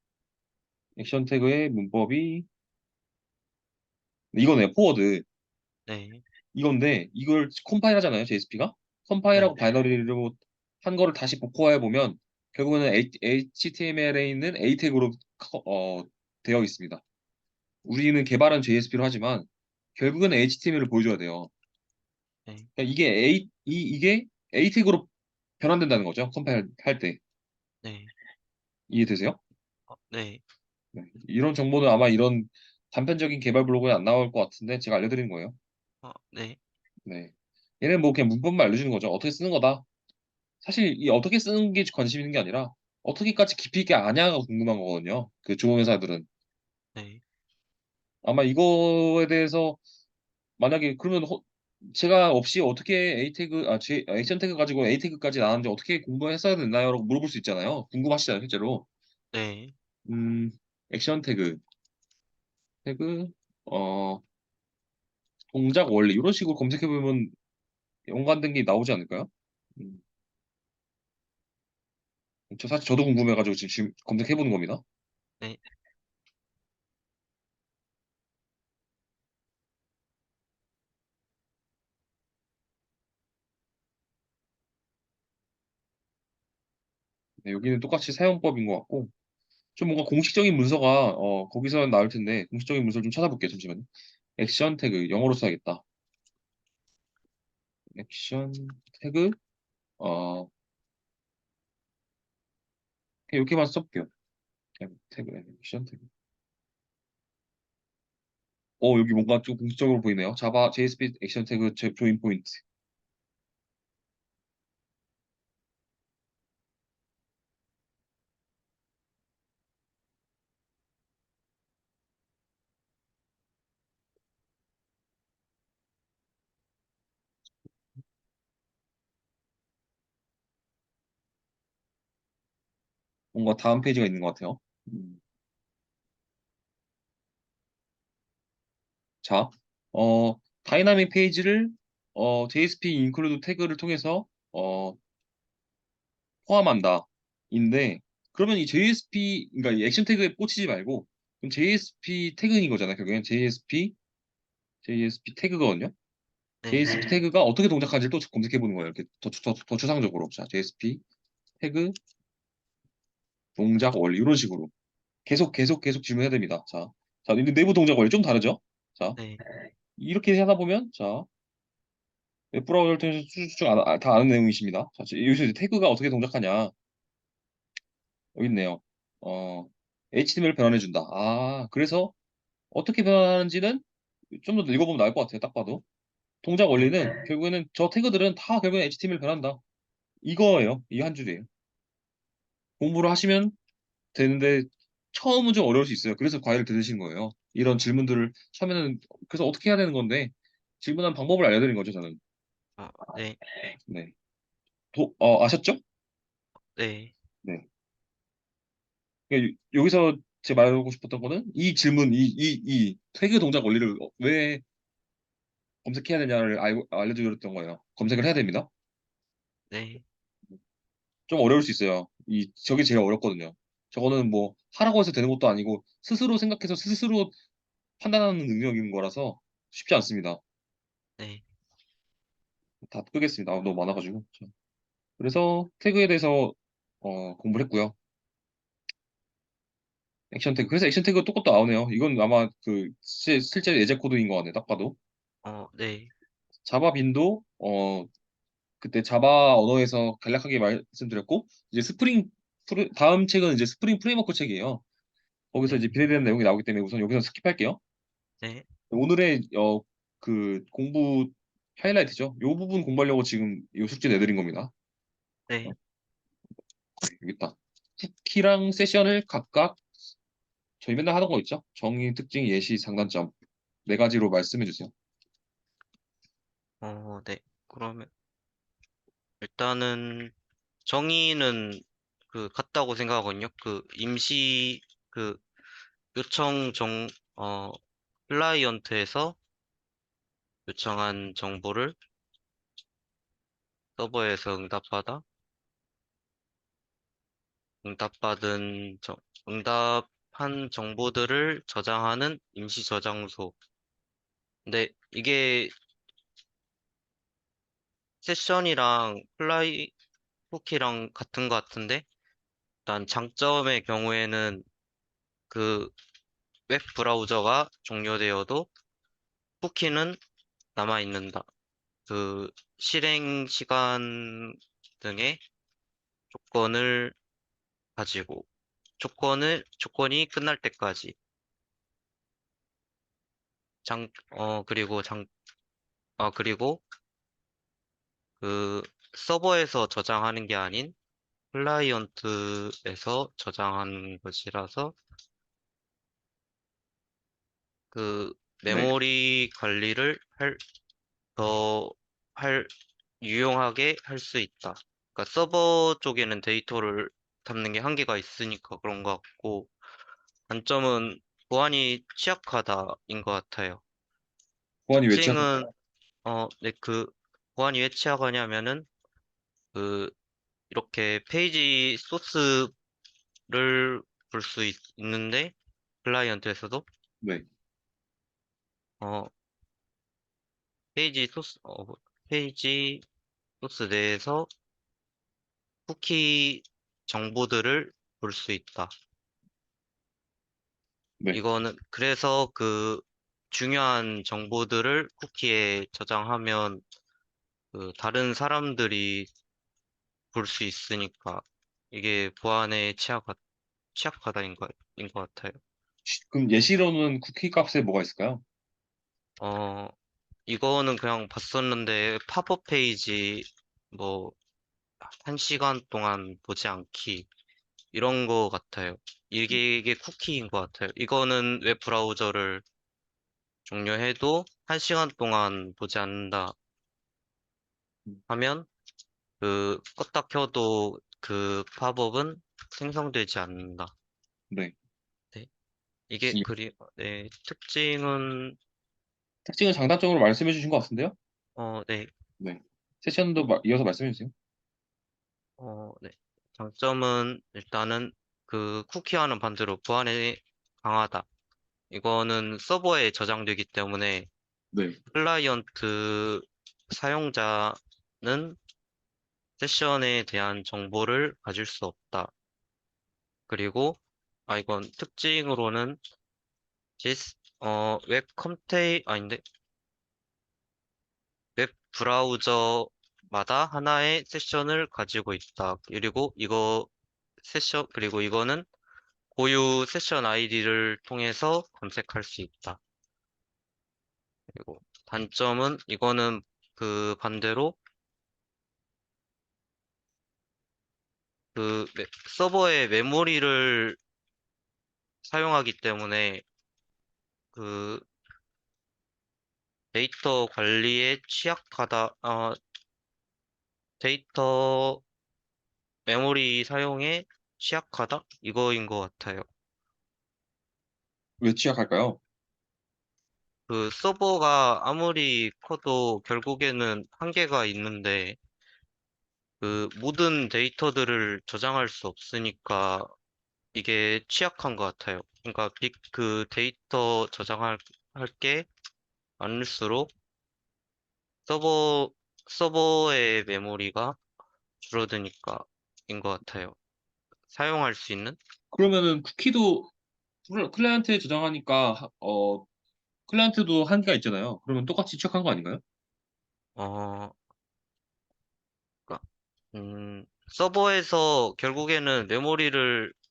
액션 태그의 문법이 이거네요. 포워드. 네, 이건데 이걸 컴파일 하잖아요. JSP가. 컴파일하고 네, 바이너리로 한 거를 다시 복구해 보면 결국에는 HTML에 있는 A 태그로 되어 있습니다. 우리는 개발한 JSP로 하지만 결국에는 HTML을 보여줘야 돼요. 네, 그러니까 이게 A 태그로 변환된다는 거죠. 컴파일 할 때. 네, 이해되세요? 네. 네. 이런 정보는 아마 이런 단편적인 개발 블로그에 안 나올 것 같은데 제가 알려드린 거예요. 네, 네. 얘는 뭐 그냥 문법만 알려주는 거죠. 어떻게 쓰는 거다. 사실 이 어떻게 쓰는 게 관심 있는 게 아니라 어떻게까지 깊이 있게 아냐가 궁금한 거거든요. 그 좋은 회사들은. 네, 아마 이거에 대해서 만약에 그러면 제가 없이 어떻게 A 태그 액션 태그 가지고 A 태그까지 나왔는지 어떻게 공부했어야 됐나요?라고 물어볼 수 있잖아요. 궁금하시잖아요, 실제로. 네, 음, 액션 태그 어 동작 원리 이런 식으로 검색해 보면 연관된 게 나오지 않을까요? 음, 사실 저도 궁금해가지고 지금 검색해 보는 겁니다. 네. 네, 여기는 똑같이 사용법인 것 같고 좀 뭔가 공식적인 문서가 거기서 나올 텐데 공식적인 문서를 좀 찾아볼게요. 잠시만요. 액션 태그 영어로 써야겠다. 액션 태그 어 이렇게만 써볼게요. 태그 액션 태그. 여기 뭔가 좀 공식적으로 보이네요. 자바 JSP 액션 태그 조인 포인트. 뭔가 다음 페이지가 있는 것 같아요. 음, 자, 다이나믹 페이지를 JSP 인클루드 태그를 통해서 어, 포함한다. 인데 그러면 이 JSP 그러니까 이 액션 태그에 꽂히지 말고 그럼 JSP 태그인 거잖아요. 결국엔 JSP 태그거든요. 네, JSP 태그가 어떻게 동작하는지 또 검색해 보는 거예요. 이렇게 더 추상적으로. 자, JSP 태그 동작 원리 이런 식으로 계속 질문해야 됩니다. 자, 근데 내부 동작 원리 좀 다르죠? 자, 네, 이렇게 하다 보면 자, 웹브라우저를 통해서 쭉쭉 다 아는 내용이십니다. 자, 여기서 이제 태그가 어떻게 동작하냐 여기 있네요. HTML 변환해준다. 그래서 어떻게 변환하는지는 좀 더 읽어보면 나을 것 같아요. 딱 봐도. 동작 네. 원리는 결국에는 저 태그들은 다 결국엔 HTML 변한다. 이거예요. 이 한 줄이에요. 공부를 하시면 되는데 처음은 좀 어려울 수 있어요. 그래서 과외를 들으신 거예요. 이런 질문들을 처음에는 그래서 어떻게 해야 되는 건데 질문한 방법을 알려드린 거죠, 저는. 네, 네. 아셨죠? 네, 네. 그러니까 여기서 제가 말하고 싶었던 거는 이 질문, 이 태그 동작 원리를 왜 검색해야 되냐를 알려드렸던 거예요. 검색을 해야 됩니다. 네, 좀 어려울 수 있어요. 저게 제일 어렵거든요. 저거는 뭐 하라고 해서 되는 것도 아니고 스스로 생각해서 스스로 판단하는 능력인 거라서 쉽지 않습니다. 네. 다 끄겠습니다. 너무 많아가지고. 자, 그래서 태그에 대해서 공부를 했고요. 액션 태그. 그래서 액션 태그가 똑똑 나오네요. 이건 아마 그 실제 예제 코드인 것 같네. 딱 봐도. 네, 자바 빈도 그때 자바 언어에서 간략하게 말씀드렸고 이제 다음 책은 이제 스프링 프레임워크 책이에요. 거기서 네, 이제 비례되는 내용이 나오기 때문에 우선 여기서 스킵할게요. 네, 오늘의 그 공부 하이라이트죠. 이 부분 공부하려고 지금 이 숙제 내드린 겁니다. 어, 네. 여기 있다. 쿠키랑 세션을 각각 저희 맨날 하던 거 있죠? 정의, 특징, 예시, 장단점 네 가지로 말씀해 주세요. 네. 그러면 일단은 정의는 같다고 생각하거든요. 그 요청 클라이언트에서 요청한 정보를 서버에서 응답받은 응답한 정보들을 저장하는 임시 저장소. 근데 이게 세션이랑 쿠키랑 같은 것 같은데, 일단 장점의 경우에는 그 웹 브라우저가 종료되어도 쿠키는 남아있는다. 그 실행 시간 등의 조건을 가지고 조건이 끝날 때까지 그리고 그리고 그 서버에서 저장하는 게 아닌 클라이언트에서 저장하는 것이라서 그 네. 메모리 관리를 더 할, 유용하게 할 수 있다. 그러니까 서버 쪽에는 데이터를 담는 게 한계가 있으니까 그런 것 같고, 단점은 보안이 취약하다인 것 같아요. 보안이 왜 취약한? 특징은, 네, 보안이 왜 취약하냐면은, 그, 이렇게 페이지 소스를 볼 수 있는데, 클라이언트에서도, 네. 어, 페이지 소스, 페이지 소스 내에서 쿠키 정보들을 볼 수 있다. 네. 이거는 그래서 그 중요한 정보들을 쿠키에 저장하면 그 다른 사람들이 볼 수 있으니까 이게 보안에 취약하다인 것 같아요. 그럼 예시로는 쿠키 값에 뭐가 있을까요? 어, 이거는 그냥 봤었는데 팝업 페이지 뭐 1시간 동안 보지 않기 이런 거 같아요. 이게 쿠키인 것 같아요. 이거는 웹 브라우저를 종료해도 1시간 동안 보지 않는다 음, 하면 그 껐다 켜도 그 팝업은 생성되지 않는다. 네. 네. 이게 이 네, 특징은 특징은 장단점으로 말씀해 주신 것 같은데요? 네, 네. 세션도 이어서 말씀해 주세요. 네. 장점은 일단은 그 쿠키와는 반대로 보안에 강하다. 이거는 서버에 저장되기 때문에 네. 클라이언트 사용자는 세션에 대한 정보를 가질 수 없다. 그리고 이건 특징으로는 웹 아닌데 웹 브라우저마다 하나의 세션을 가지고 있다. 그리고 이거는 고유 세션 아이디를 통해서 검색할 수 있다. 그리고 단점은 이거는 그 반대로 서버의 메모리를 사용하기 때문에 그 데이터 관리에 취약하다, 데이터 메모리 사용에 취약하다? 이거인 것 같아요. 왜 취약할까요? 그 서버가 아무리 커도 결국에는 한계가 있는데 그 모든 데이터들을 저장할 수 없으니까 이게 취약한 것 같아요. 그러니까 그 데이터 할 게 많을수록 서버, 서버의 메모리가 줄어드니까인 것 같아요. 사용할 수 있는? 그러면은 쿠키도 클라이언트에 저장하니까 클라이언트도 한계가 있잖아요. 그러면 똑같이 취약한 거 아닌가요? 어, 그러니까, 서버에서 결국에는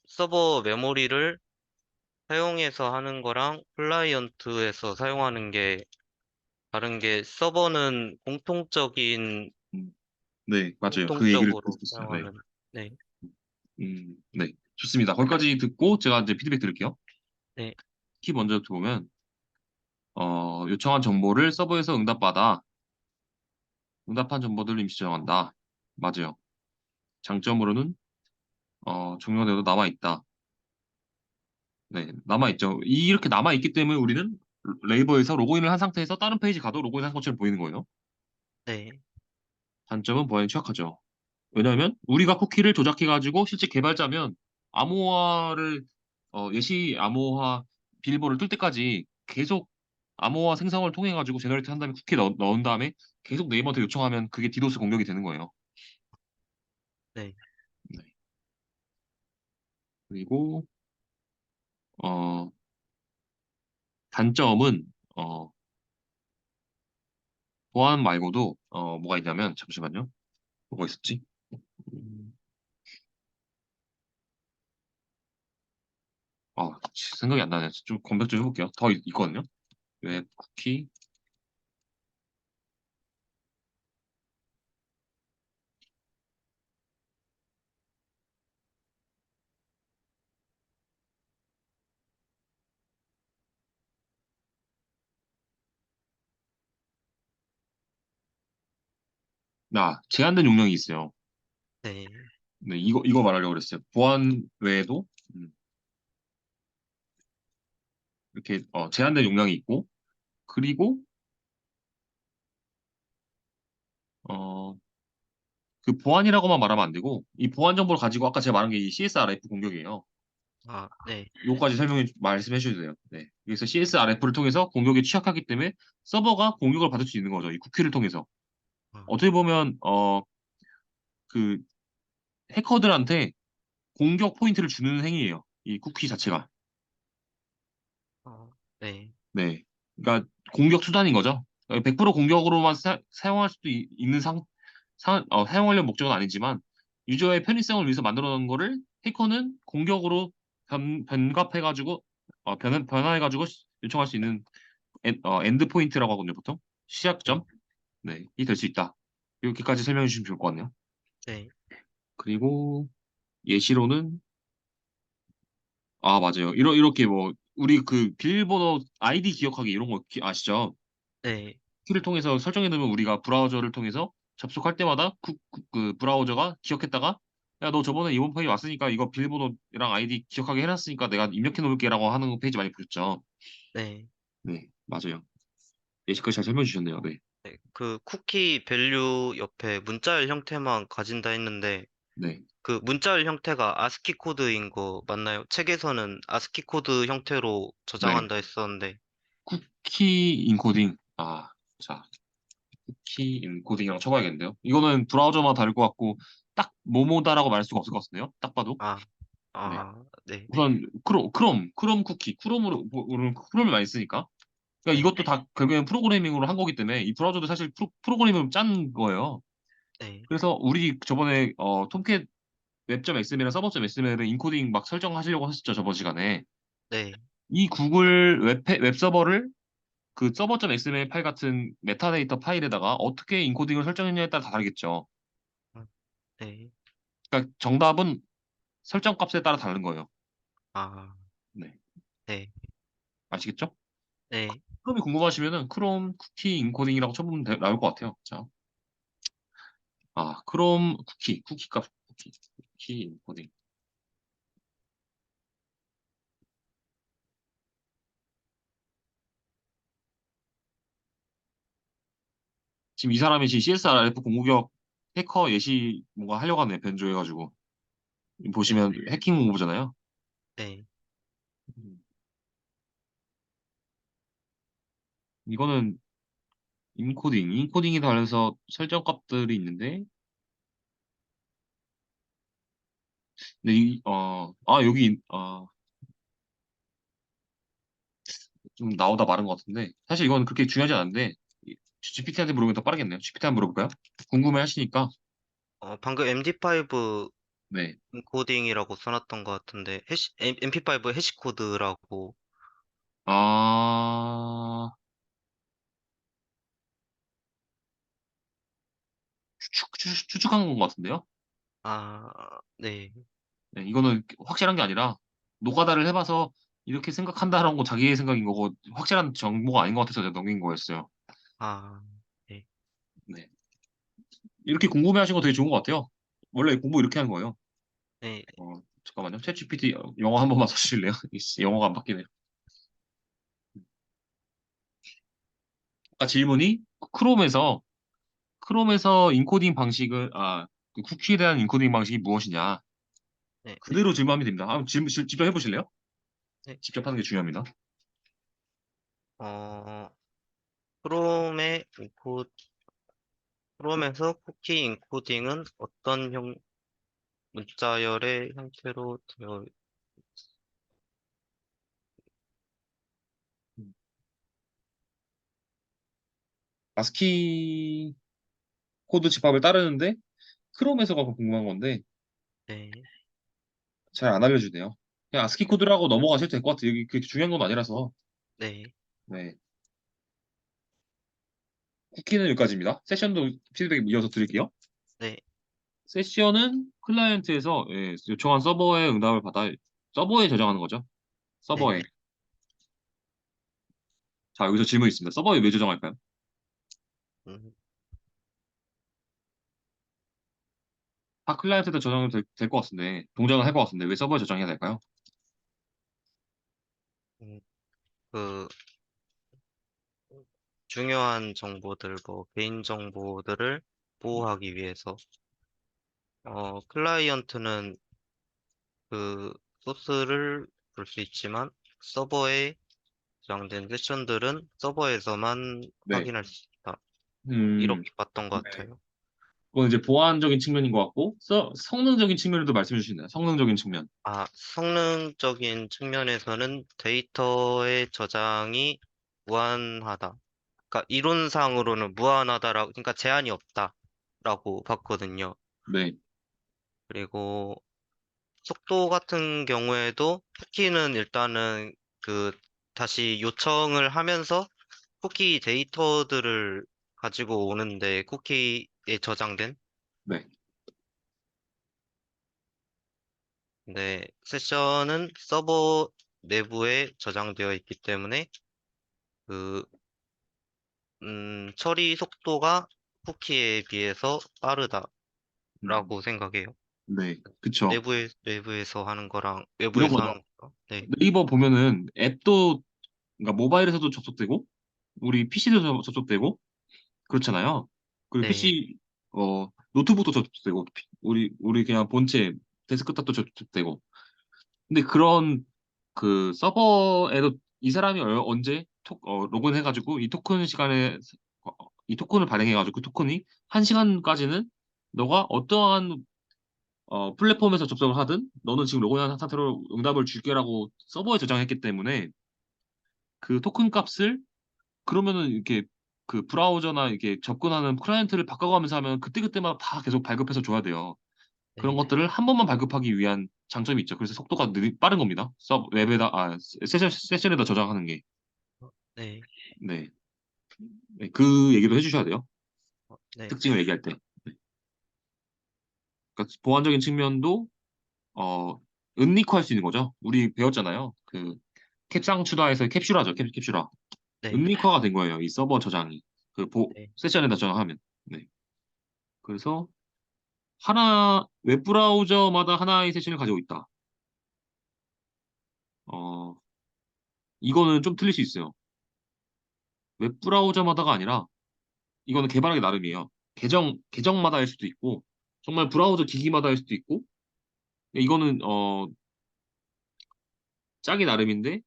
서버 메모리를 사용해서 하는 거랑 클라이언트에서 사용하는 게 다른 게 서버는 음, 네, 맞아요. 그 얘기를 공통적으로 듣겠어요. 네. 사용하는, 네, 네. 좋습니다. 거기까지 듣고 제가 이제 피드백 드릴게요. 네, 키 먼저 보면 요청한 정보를 서버에서 응답받아 응답한 정보들을 임시 저장한다. 맞아요. 장점으로는 종료되도 남아있다. 네, 남아있죠. 이렇게 남아있기 때문에 우리는 네이버에서 로그인을 한 상태에서 다른 페이지 가도 로그인한 것처럼 보이는 거예요. 네, 단점은 보안이 취약하죠. 왜냐하면 우리가 쿠키를 조작해가지고 실제 개발자면 암호화를 예시 암호화 비밀번호를 뜰 때까지 계속 암호화 생성을 통해 가지고 제너레이트 한 다음에 쿠키 넣은 다음에 계속 네이버한테 요청하면 그게 디도스 공격이 되는 거예요. 네, 네. 그리고 어, 단점은 보안 말고도 뭐가 있냐면 잠시만요. 뭐가 있었지? 음, 생각이 안 나네. 좀 검색 좀 해볼게요. 더 있거든요. 웹 쿠키 제한된 용량이 있어요. 네. 네, 이거 말하려고 그랬어요. 보안 외에도, 음, 이렇게, 제한된 용량이 있고, 그리고, 어, 그 보안이라고만 말하면 안 되고, 이 보안 정보를 가지고 아까 제가 말한 게 이 CSRF 공격이에요. 아, 네. 요거까지 말씀해 주셔도 돼요. 네. 그래서 CSRF를 통해서 공격에 취약하기 때문에 서버가 공격을 받을 수 있는 거죠. 이 쿠키를 통해서. 아, 어떻게 보면, 그, 해커들한테 공격 포인트를 주는 행위예요. 이 쿠키 자체가. 네. 네. 그러니까 공격 수단인 거죠. 100% 공격으로만 사용할 수도 있는 사용하려는 목적은 아니지만 유저의 편의성을 위해서 만들어 놓은 거를 해커는 공격으로 변갑해가지고 변화해가지고 요청할 수 있는 엔드 포인트라고 하거든요, 보통. 네. 시작점. 네, 이 될 수 있다. 이렇게까지 설명해 주시면 좋을 것 같네요. 네. 그리고 예시로는 맞아요. 이렇게 뭐 우리 그 비밀번호 아이디 기억하기 이런 거 아시죠? 네. 키를 통해서 설정해 두면 우리가 브라우저를 통해서 접속할 때마다 그 브라우저가 기억했다가 야, 너 저번에 이번 페이지 왔으니까 이거 비밀번호랑 아이디 기억하게 해놨으니까 내가 입력해 놓을게라고 하는 페이지 많이 보셨죠? 네. 네, 맞아요. 예시까지 잘 설명해 주셨네요. 네, 네. 그 쿠키 밸류 옆에 문자열 형태만 가진다 했는데 네. 그 문자열 형태가 아스키 코드인 거 맞나요? 책에서는 아스키 코드 형태로 네. 저장한다 했었는데. 쿠키 인코딩. 자, 쿠키 인코딩이라고 쳐봐야겠는데요. 이거는 브라우저마다 다를 것 같고 딱 뭐뭐다라고 말할 수가 없을 것 같은데요. 딱 봐도. 아, 네. 네. 우선 크롬 쿠키, 우리는 크롬을 많이 쓰니까. 그러니까 네. 이것도 다 결국엔 프로그래밍으로 한 거기 때문에 이 브라우저도 사실 프로그래밍으로 짠 거예요. 네. 그래서 우리 저번에 톰캣 웹.xml이랑 서버.xml을 인코딩 막 설정하시려고 하셨죠, 저번 시간에. 네. 이 구글 웹서버를 그 서버.xml 파일 같은 메타데이터 파일에다가 어떻게 인코딩을 설정했냐에 따라 다르겠죠. 아, 네. 그러니까 정답은 설정 값에 따라 다른 거예요. 아, 네. 네. 아시겠죠? 네. 크롬이 궁금하시면은 크롬 쿠키 인코딩이라고 쳐보면 나올 것 같아요. 자, 크롬 쿠키 값, 쿠키 인코딩. 지금 이 사람이 지금 CSRF 공구역 해커 예시 뭔가 하려고 하네, 변조해가지고. 네. 보시면 해킹 공부잖아요. 네. 음, 이거는 인코딩이 달려서 설정 값들이 있는데, 근데 여기, 좀 나오다 마른 것 같은데, 사실 이건 그렇게 중요하지 않은데, GPT한테 물어보면 더 빠르겠네요. GPT 한테 물어볼까요? 궁금해 하시니까, 방금 MD5 네. 코딩이라고 써놨던 것 같은데, MP5 해시 코드라고. 아, 추측한 것 같은데요? 네. 네, 이거는 확실한 게 아니라 노가다를 해봐서 이렇게 생각한다라는 거 자기의 생각인 거고 확실한 정보가 아닌 것 같아서 제가 넘긴 거였어요. 아, 네. 네. 이렇게 궁금해하신 거 되게 좋은 것 같아요. 원래 공부 이렇게 하는 거예요. 네. 잠깐만요. 챗GPT 영어 한 번만 써주실래요? 이씨, 영어가 안 바뀌네요. 아까 질문이 크롬에서 인코딩 방식을 그 쿠키에 대한 인코딩 방식이 무엇이냐? 네. 그대로 질문하면 됩니다. 직접 해보실래요? 네. 직접 하는 게 중요합니다. 어, 크롬의 인코, 크롬에서 쿠키 인코딩은 어떤 문자열의 형태로 되어, 아스키 코드 집합을 따르는데 크롬에서가 궁금한 건데 네. 잘 안 알려주네요. 그냥 아스키 코드라고 넘어가셔도 될 것 같아요. 여기 그렇게 중요한 건 아니라서. 네. 네. 쿠키는 여기까지입니다. 세션도 피드백 이어서 드릴게요. 네. 세션은 클라이언트에서 요청한 서버의 응답을 받아 서버에 저장하는 거죠. 네. 서버에. 자, 여기서 질문 있습니다. 서버에 왜 저장할까요? 음, 다 클라이언트에다 저장이 될 것 같은데, 동작을 할 것 같은데, 왜 서버에 저장해야 될까요? 음, 그 중요한 정보들, 뭐 개인 정보들을 보호하기 위해서 클라이언트는 그 소스를 볼 수 있지만 서버에 저장된 세션들은 서버에서만 네. 확인할 수 있다. 음, 이렇게 봤던 것 같아요. 그건 이제 보안적인 측면인 것 같고, 성능적인 측면에도 말씀해 주시나요? 성능적인 측면. 성능적인 측면에서는 데이터의 저장이 무한하다. 그러니까 이론상으로는 무한하다라고, 그러니까 제한이 없다라고 봤거든요. 네, 그리고 속도 같은 경우에도 쿠키는 일단은 그 다시 요청을 하면서 쿠키 데이터들을 가지고 오는데 쿠키에 저장된 네, 네, 세션은 서버 내부에 저장되어 있기 때문에 그 처리 속도가 쿠키에 비해서 빠르다라고 음, 생각해요. 네, 그쵸. 내부에서 하는 거랑 이런 외부에서 거죠. 하는 거. 네, 네이버 보면은 앱도, 그러니까 모바일에서도 접속되고, 우리 PC도 접속되고, 그렇잖아요. 그리고 네, PC, 노트북도 접속되고, 우리 그냥 본체, 데스크탑도 접속되고. 근데 그런 그 서버에도 이 사람이 언제 로그인 해가지고 어, 이 토큰을 발행해가지고 그 토큰이 한 시간까지는 너가 어떠한 플랫폼에서 접속을 하든 너는 지금 로그인한 상태로 응답을 줄게라고 서버에 저장했기 때문에 그 토큰 값을 그러면은 이렇게 그 브라우저나 이렇게 접근하는 클라이언트를 바꿔가면서 하면 그때그때마다 다 계속 발급해서 줘야 돼요. 그런 네, 것들을 한 번만 발급하기 위한 장점이 있죠. 그래서 속도가 빠른 겁니다. 웹에다, 세션에다 저장하는 게. 네, 네. 네, 그 얘기도 해주셔야 돼요. 네, 특징을 얘기할 때. 네. 그러니까 보안적인 측면도, 어, 은니코할 수 있는 거죠. 우리 배웠잖아요. 그, 캡상추다에서 캡슐화죠. 캡슐화. 네, 은니코가 된 거예요. 이 서버 저장이. 네. 세션에다 저장하면. 네. 그래서, 웹브라우저마다 하나의 세션을 가지고 있다. 어, 이거는 좀 틀릴 수 있어요. 웹브라우저마다가 아니라, 이거는 개발하기 나름이에요. 계정마다 할 수도 있고, 정말 브라우저 기기마다 할 수도 있고, 이거는, 짜기 나름인데,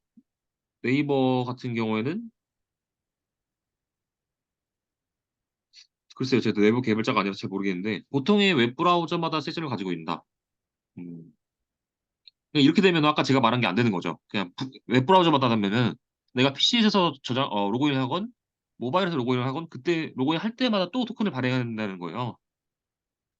네이버 같은 경우에는, 글쎄요, 제가 내부 개발자가 아니라서 잘 모르겠는데, 보통의 웹브라우저마다 세션을 가지고 있다. 음. 그냥 이렇게 되면 아까 제가 말한 게 안 되는 거죠. 그냥 웹브라우저마다 하면은, 내가 PC에서 로그인을 하건, 모바일에서 로그인을 하건, 그때 로그인할 때마다 또 토큰을 발행해야 된다는 거예요.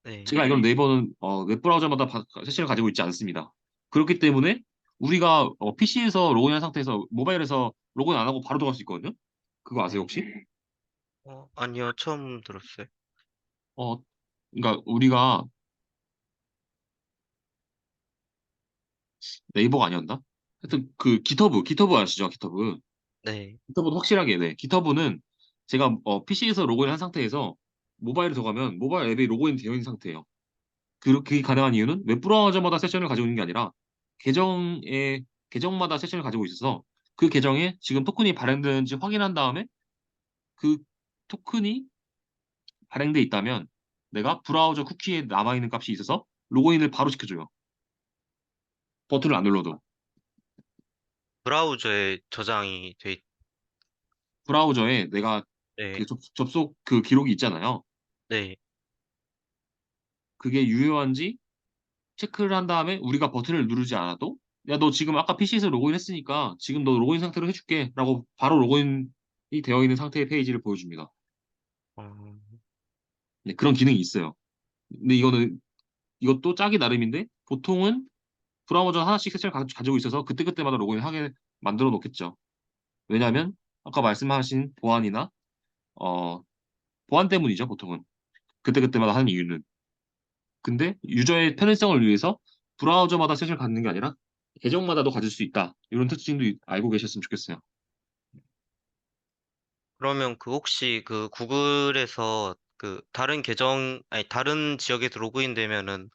네. 제가 알기로는 네이버는 웹브라우저마다 세션을 가지고 있지 않습니다. 그렇기 때문에 우리가 PC에서 로그인한 상태에서 모바일에서 로그인 안 하고 바로 들어갈 수 있거든요. 그거 아세요 네. 혹시? 아니요, 처음 들었어요. 어, 그러니까 우리가 네이버가 아니었나? 하여튼 그 기터브 아시죠? 네, 기터브는 확실하게 네. 기터브는 제가 PC에서 로그인한 상태에서 모바일에 들어가면 모바일 앱이 로그인 되어 있는 상태예요. 그게 가능한 이유는 웹브라우저마다 세션을 가지고 있는 게 아니라 계정마다 세션을 가지고 있어서 그 계정에 지금 토큰이 발행되는지 확인한 다음에 그 토큰이 발행돼 있다면 내가 브라우저 쿠키에 남아있는 값이 있어서 로그인을 바로 시켜줘요. 버튼을 안 눌러도. 브라우저에 저장이 돼 브라우저에 내가 네, 그 접속 그 기록이 있잖아요. 네. 그게 유효한지 체크를 한 다음에 우리가 버튼을 누르지 않아도 야, 너 지금 아까 PC에서 로그인 했으니까 지금 너 로그인 상태로 해줄게 라고 바로 로그인이 되어 있는 상태의 페이지를 보여줍니다. 어, 네, 그런 기능이 있어요. 근데 이것도 짝이 나름인데 보통은 브라우저 하나씩 세션을 가지고 있어서 그때그때마다 로그인하게 만들어 놓겠죠. 왜냐하면 아까 말씀하신 어, 보안 때문이죠, 보통은. 그때그때마다 하는 이유는. 근데 유저의 편의성을 위해서 브라우저마다 세션을 갖는 게 아니라 계정마다도 가질 수 있다. 이런 특징도 알고 계셨으면 좋겠어요. 그러면 그 혹시 그 구글에서 그 다른 계정, 아니 다른 지역에서 로그인 되면은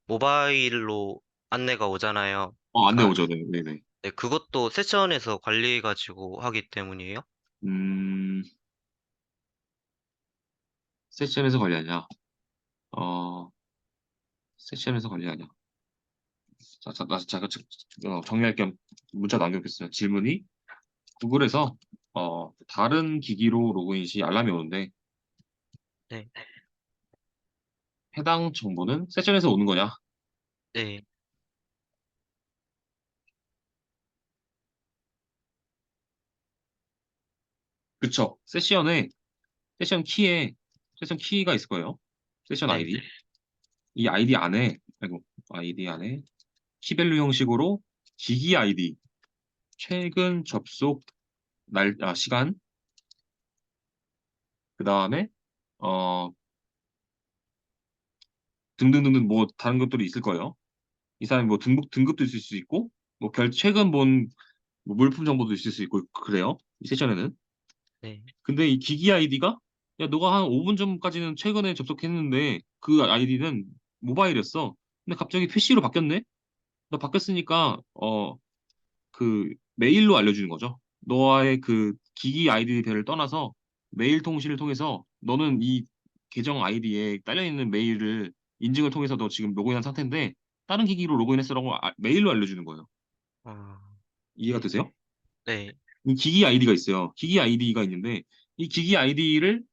모바일로 안내가 오잖아요. 안내 그러니까 오죠. 네, 네네. 네, 그것도 세션에서 관리해가지고 하기 때문이에요. 음, 세션에서 관리하냐? 어, 세션에서 관리하냐? 정리할 겸 문자 남겨보겠어요. 질문이 구글에서 다른 기기로 로그인 시 알람이 오는데 네, 해당 정보는 세션에서 오는 거냐? 네, 그쵸. 세션 키가 있을 거예요. 세션 네, 아이디. 이 아이디 안에, 아이고, 아이디 안에 키밸류 형식으로 기기 아이디, 최근 접속 시간, 그 다음에, 어, 등등등등 뭐 다른 것들이 있을 거예요. 이 사람이 뭐 등급도 있을 수 있고, 뭐 최근 본 뭐 물품 정보도 있을 수 있고, 그래요. 이 세션에는. 네. 근데 이 기기 아이디가, 야, 너가 한 5분 전까지는 최근에 접속했는데, 그 아이디는 모바일이었어. 근데 갑자기 PC로 바뀌었네? 너 바뀌었으니까, 그 메일로 알려주는 거죠. 너와의 그 기기 아이디별을 떠나서 메일 통신을 통해서 너는 이 계정 아이디에 딸려 있는 메일을 인증을 통해서 너 지금 로그인한 상태인데 다른 기기로 로그인했어라고 메일로 알려주는 거예요. 어, 이해가 되세요? 네, 이 기기 아이디가 있어요. 기기 아이디가 있는데 이 기기 아이디를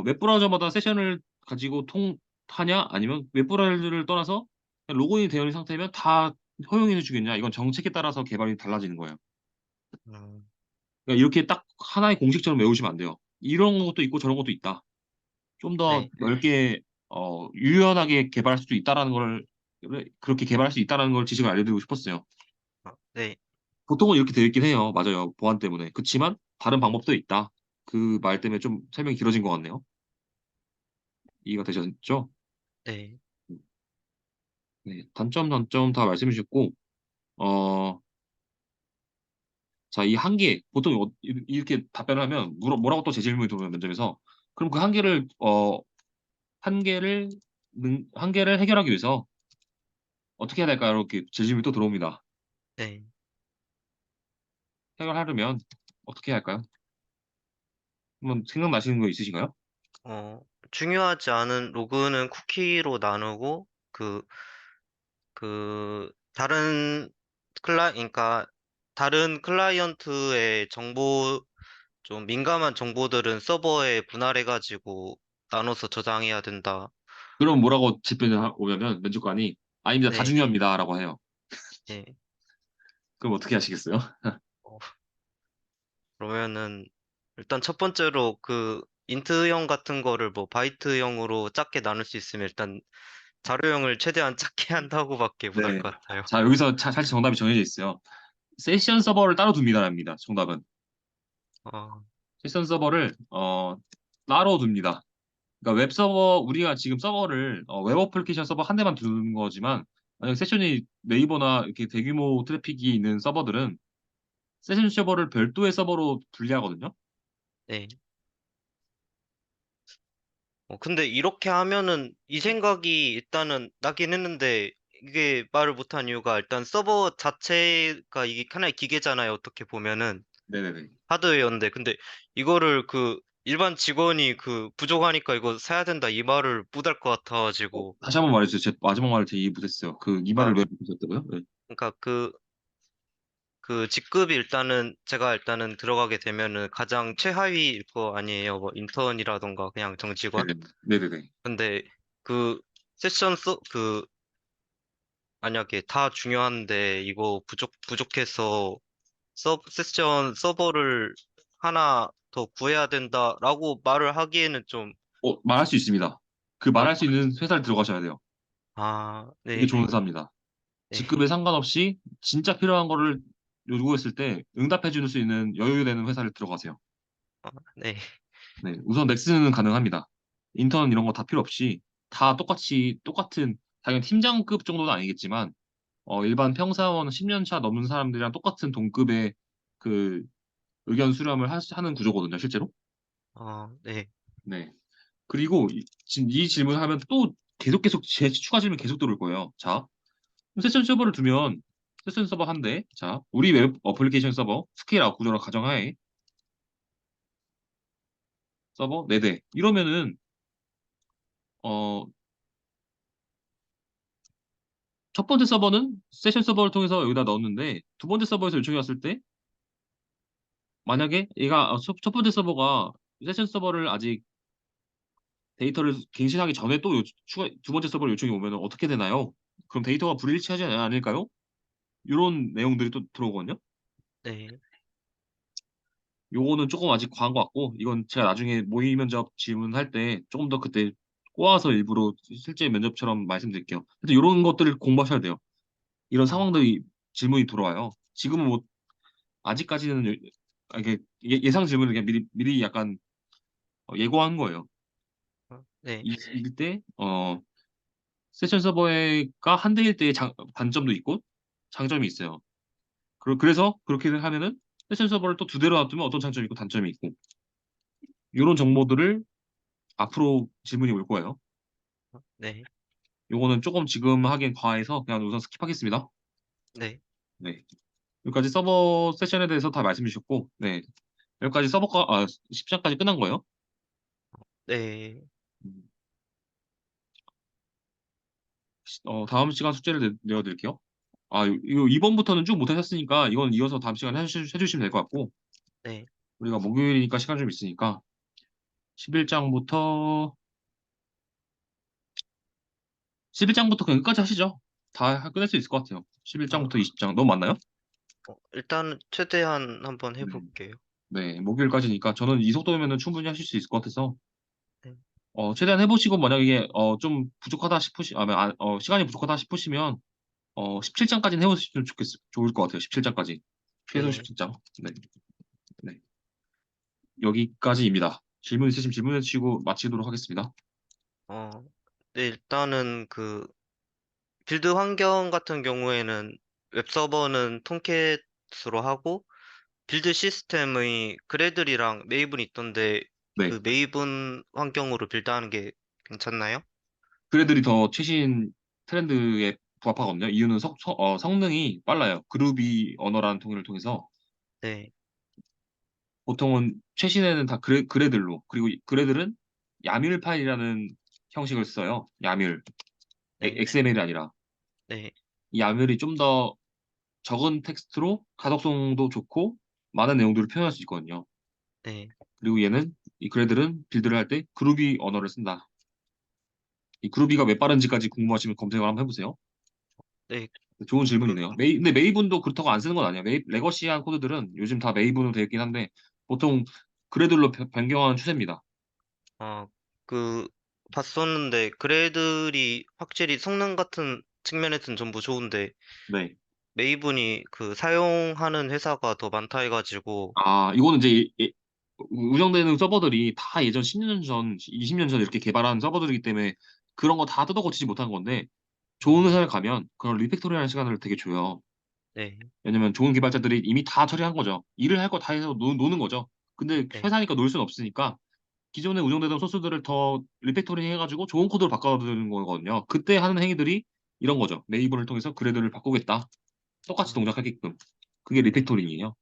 웹브라우저마다 세션을 가지고 통하냐 아니면 웹브라우저를 떠나서 그냥 로그인이 되어 있는 상태면 다 허용해 주겠냐? 이건 정책에 따라서 개발이 달라지는 거예요. 음, 그러니까 이렇게 딱 하나의 공식처럼 외우시면 안 돼요. 이런 것도 있고 저런 것도 있다. 좀 더 네, 넓게 유연하게 개발할 수도 있다라는 걸 그렇게 개발할 수 있다라는 걸 지식을 알려드리고 싶었어요. 네, 보통은 이렇게 되어 있긴 해요. 맞아요. 보안 때문에. 그렇지만 다른 방법도 있다. 그 말 때문에 좀 설명이 길어진 것 같네요. 이해가 되셨죠? 네, 네, 단점 다 말씀해 주셨고, 어, 자, 이 한계, 보통 이렇게 답변을 하면, 뭐라고 또 제 질문이 들어오면 면접에서, 그럼 그 한계를, 한계를 해결하기 위해서 어떻게 해야 될까요? 이렇게 제 질문이 또 들어옵니다. 네. 해결하려면 어떻게 해야 할까요? 한번 생각나시는 거 있으신가요? 어, 중요하지 않은 로그는 쿠키로 나누고, 다른 그러니까 다른 클라이언트의 좀 민감한 정보들은 서버에 분할해가지고 나눠서 저장해야 된다. 그럼 뭐라고 답변이 오면 면접관이, 아닙니다. 다 네, 중요합니다. 라고 해요. 네. 그럼 어떻게 하시겠어요? 어, 그러면은 일단 첫 번째로 그 인트형 같은 거를 뭐 바이트형으로 작게 나눌 수 있으면 일단 자료형을 최대한 작게 한다고밖에 못할 네. 것 같아요. 자, 여기서 사실 정답이 정해져 있어요. 세션 서버를 따로 둡니다랍니다. 정답은. 어, 세션 서버를 따로 둡니다. 그러니까 웹 서버 우리가 지금 서버를 웹 어플리케이션 서버 한 대만 두는 거지만 만약 세션이 네이버나 이렇게 대규모 트래픽이 있는 서버들은 세션 서버를 별도의 서버로 분리하거든요. 네. 근데 이렇게 하면은 이 생각이 일단은 나긴 했는데 이게 말을 못한 이유가 일단 서버 자체가 이게 하나의 기계잖아요. 어떻게 보면은 네네네. 하드웨어인데 근데 이거를 그 일반 직원이 그 부족하니까 이거 사야 된다 이 말을 못 할 것 같아가지고 다시 한번 말해주세요. 제 마지막 말을 제 이해 못했어요. 그 이 말을 아 왜 못하셨다고요? 네. 그러니까 그 직급이 일단은 제가 일단은 들어가게 되면은 가장 최하위일 거 아니에요. 뭐 인턴이라던가 그냥 정직원. 네네. 네네네. 근데 그 세션 그 만약에 다 중요한데 이거 부족해서 세션 서버를 하나 더 구해야 된다라고 말을 하기에는 좀, 말할 수 있습니다. 그 아, 말할 수 있는 회사를 들어가셔야 돼요. 그게 네, 좋은 회사입니다. 네, 직급에 상관없이 진짜 필요한 거를 요구했을 때 응답해 줄 수 있는 여유되는 회사를 들어가세요. 네, 네, 우선 넥슨은 가능합니다. 인턴 이런 거 다 필요 없이 다 똑같은 당연히 팀장급 정도는 아니겠지만 일반 평사원 10년 차 넘는 사람들이랑 똑같은 동급의 그 의견 수렴을 하는 구조거든요, 실제로. 네, 네. 그리고 지금 이 질문을 하면 또 계속 추가 질문 계속 들어올 거예요. 자, 세션 서버를 두면 세션 서버 한 대, 자, 우리 웹 어플리케이션 서버 스케일 아웃 구조로 가정하에 서버 4대. 이러면은 어, 첫 번째 서버는 세션 서버를 통해서 여기다 넣었는데 두 번째 서버에서 요청이 왔을 때 만약에 얘가 첫 번째 서버가 세션 서버를 아직 데이터를 갱신하기 전에 또 추가 두 번째 서버로 요청이 오면 어떻게 되나요? 그럼 데이터가 불일치하지 않을까요? 이런 내용들이 또 들어오거든요. 네. 요거는 조금 아직 과한 것 같고 이건 제가 나중에 모의 면접 질문할 때 조금 더 그때 꼬아서 일부러 실제 면접처럼 말씀드릴게요. 근데 이런 것들을 공부하셔야 돼요. 이런 아, 상황들이 질문이 들어와요. 지금은 뭐 아직까지는 이게 예상 질문을 그냥 미리 약간 예고한 거예요. 네. 이때 세션 서버가 한 대일 때의 단점도 있고 장점이 있어요. 그래서 그렇게 하면은 세션 서버를 또 두 대로 놔두면 어떤 장점이 있고 단점이 있고 이런 정보들을 앞으로 질문이 올 거예요. 네. 요거는 조금 지금 하기엔 과해서 그냥 우선 스킵하겠습니다. 네. 네. 여기까지 서버 세션에 대해서 다 말씀 주셨고, 네. 여기까지 서버가, 10장까지 끝난 거예요. 네. 음, 다음 시간 숙제를 내어드릴게요. 이거 2번부터는 쭉 못하셨으니까 이건 이어서 다음 시간에 해주시면 될 것 같고, 네. 우리가 목요일이니까 시간 좀 있으니까 11장부터, 11장부터 그냥 끝까지 하시죠. 다 끝낼 수 있을 것 같아요. 아, 11장부터 20장. 너무 많나요? 일단은 최대한 한번 네. 해볼게요. 네, 목요일까지니까 저는 이 속도면은 충분히 하실 수 있을 것 같아서 네. 최대한 해보시고 만약에 좀 부족하다 시간이 부족하다 싶으시면 17장까지는 해보시면 좋을 것 같아요. 17장까지. 최소 네. 17장. 네. 네. 여기까지입니다. 질문 있으시면 질문해 주시고 마치도록 하겠습니다. 어, 네, 일단은 빌드 환경 같은 경우에는 웹서버는 톰캣으로 하고, 빌드 시스템의 그래들이랑 메이븐이 있던데, 네. 그 메이븐 환경으로 빌드하는 게 괜찮나요? 그래들이 더 최신 트렌드에 부합하거든요. 이유는 성능이 빨라요. 그루비 언어라는 통일을 통해서 네. 보통은 최신에는 다 그래들로 그리고 그래들은 야뮬 파일이라는 형식을 써요. 야뮬. 네. XML이 아니라. 네. 이 야멸이 좀 더 적은 텍스트로 가독성도 좋고 많은 내용들을 표현할 수 있거든요. 네. 그리고 이 그래들은 빌드를 할 때 그루비 언어를 쓴다. 이 그루비가 왜 빠른지까지 궁금하시면 검색을 한번 해보세요. 네. 좋은 그, 질문이네요. 근데 메이븐도 그렇다고 안 쓰는 건 아니에요. 레거시한 코드들은 요즘 다 메이븐으로 되어 있긴 한데 보통 그래들로 변경하는 추세입니다. 아, 그, 봤었는데, 그래들이 확실히 성능 같은 측면에서는 전부 좋은데, 네. 메이븐이 사용하는 회사가 더 많다 해가지고, 이거는 이제 운영되는 서버들이 다 예전 10년 전, 20년 전 이렇게 개발한 서버들이기 때문에 그런 거 다 뜯어 고치지 못한 건데 좋은 음, 회사를 가면 그런 리팩토리하는 시간을 되게 줘요. 네. 왜냐면 좋은 개발자들이 이미 다 처리한 거죠. 일을 할 거 다 해서 노는 거죠. 근데 네. 회사니까 놀 수는 없으니까 기존에 운영되던 소스들을 더 리팩토링 해가지고 좋은 코드로 바꿔드리는 거거든요. 그때 하는 행위들이 이런 거죠. 네이버를 통해서 그래드를 바꾸겠다. 똑같이 아, 동작하게끔. 그게 네. 리팩토링이에요.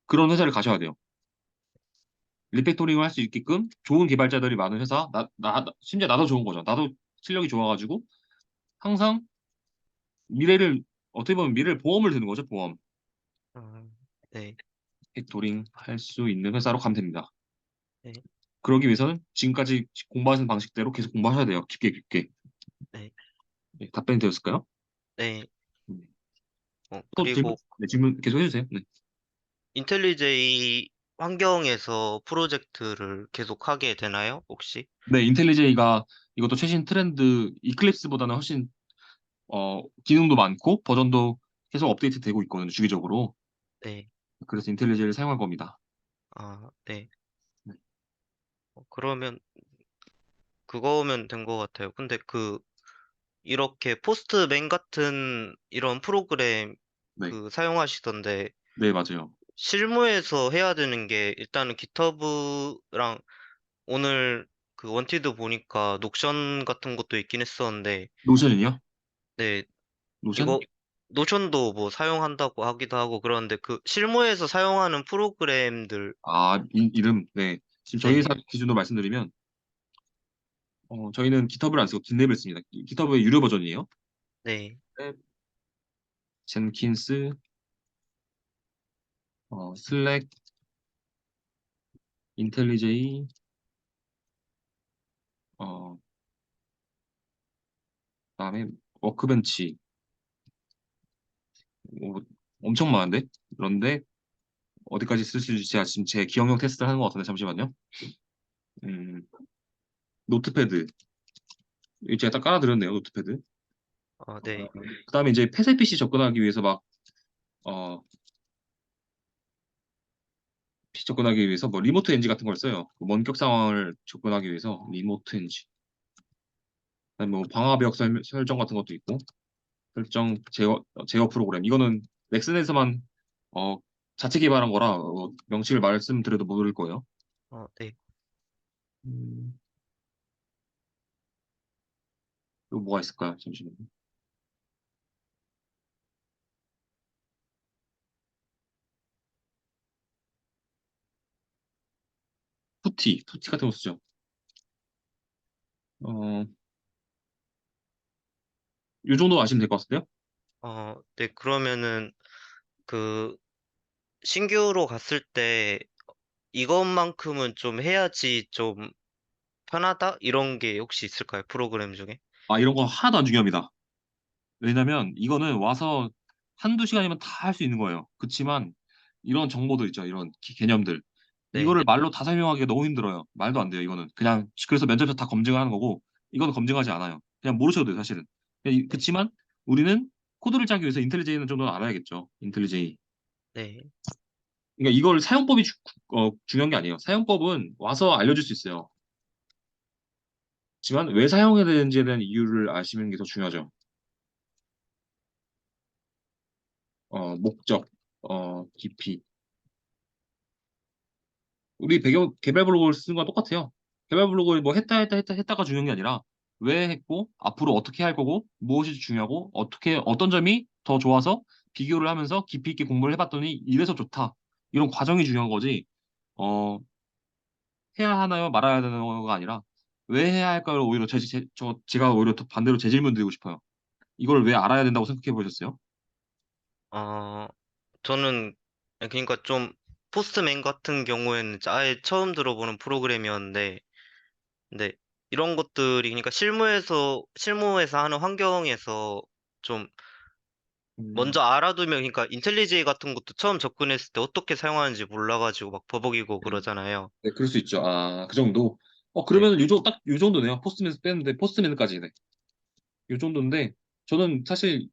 그런 회사를 가셔야 돼요. 리팩토링을 할 수 있게끔 좋은 개발자들이 많은 회사, 심지어 나도 좋은 거죠. 나도 실력이 좋아가지고 항상 미래를, 어떻게 보면 미래를 보험을 드는 거죠, 보험. 아, 네. 팩토링 할 수 있는 회사로 가면 됩니다. 네. 그러기 위해서는 지금까지 공부하신 방식대로 계속 공부하셔야 돼요. 깊게. 네. 네, 답변이 되었을까요? 네. 네. 또 질문? 그리고 네, 질문 계속 해주세요. 네. 인텔리제이 환경에서 프로젝트를 계속 하게 되나요, 혹시? 네, 인텔리제이가 이것도 최신 트렌드 이클립스보다는 훨씬 기능도 많고 버전도 계속 업데이트 되고 있거든요, 주기적으로. 네. 그래서 인텔리제이를 사용할 겁니다. 아, 네. 네. 그러면 그거면 된 것 같아요. 근데 이렇게 포스트맨 같은 이런 프로그램 네, 사용하시던데 네, 맞아요. 실무에서 해야 되는 게 일단은 GitHub랑 오늘 그 원티드 보니까 녹션 같은 것도 있긴 했었는데, 노션이요? 네, 노션? 이거 노션도 뭐 사용한다고 하기도 하고 그러는데 그 실무에서 사용하는 프로그램들, 아, 이름. 네. 지금 저희 회사 네, 기준으로 말씀드리면, 저희는 GitHub을 안 쓰고 깃랩을 씁니다. GitHub의 유료 버전이에요. 네, 네. 젠킨스, 슬랙, 인텔리제이, 어, 그다음에 워크벤치, 뭐, 엄청 많은데? 그런데 어디까지 쓸 수 있을지 제가 지금 제 기억력 테스트를 하는 것 같은데 잠시만요. 음, 노트패드. 이거 제가 딱 깔아드렸네요, 노트패드. 네, 그다음에 이제 폐쇄 PC 접근하기 위해서 막, 어, PC 접근하기 위해서 뭐 리모트 엔지 같은 걸 써요. 그 원격 상황을 접근하기 위해서 리모트 엔지. 그다음에 뭐 방화벽 설정 같은 것도 있고, 설정 제어 프로그램. 이거는 넥슨에서만 어, 자체 개발한 거라 명칭을 말씀드려도 모를 거예요. 네. 음, 또 뭐가 있을까요? 잠시만요. 푸티 같은 거 쓰죠. 어, 이 정도 아시면 될 것 같은데요? 네, 그러면은 그 신규로 갔을 때 이것만큼은 좀 해야지 좀 편하다? 이런 게 혹시 있을까요? 프로그램 중에? 아, 이런 거 하나도 안 중요합니다. 왜냐면 이거는 와서 한두 시간이면 다 할 수 있는 거예요. 그치만 이런 정보들 있죠. 이런 개념들. 네, 이거를 말로 다 설명하기가 너무 힘들어요. 말도 안 돼요, 이거는. 그냥 그래서 면접에서 다 검증하는 거고 이거는 검증하지 않아요. 그냥 모르셔도 돼요, 사실은. 네, 그치만 우리는 코드를 짜기 위해서 인텔리제이는 정도는 알아야겠죠. 인텔리제이. 네. 그러니까 이걸 사용법이 중요한 게 아니에요. 사용법은 와서 알려줄 수 있어요. 하지만 왜 사용해야 되는지에 대한 이유를 아시는 게 더 중요하죠. 목적, 깊이. 우리 배경 개발 블로그를 쓰는 거랑 똑같아요. 개발 블로그를 뭐 했다가 중요한 게 아니라 왜 했고 앞으로 어떻게 할 거고 무엇이 중요하고 어떻게 어떤 점이 더 좋아서 비교를 하면서 깊이 있게 공부를 해봤더니 이래서 좋다. 이런 과정이 중요한 거지. 어, 해야 하나요? 말아야 되는 거가 아니라 왜 해야 할까요? 오히려 제가 오히려 더 반대로 제 질문 드리고 싶어요. 이걸 왜 알아야 된다고 생각해 보셨어요? 어, 저는 그러니까 좀 포스트맨 같은 경우에는 아예 처음 들어보는 프로그램이었는데, 근데 이런 것들이 그러니까 실무에서 하는 환경에서 좀 음, 먼저 알아두면 그러니까 인텔리제이 같은 것도 처음 접근했을 때 어떻게 사용하는지 몰라가지고 막 버벅이고 그러잖아요. 네, 그럴 수 있죠. 아, 그 정도. 네, 그러면 딱요 정도네요. 포스트맨에서 뺐는데 포스트맨까지네. 요 정도인데 저는 사실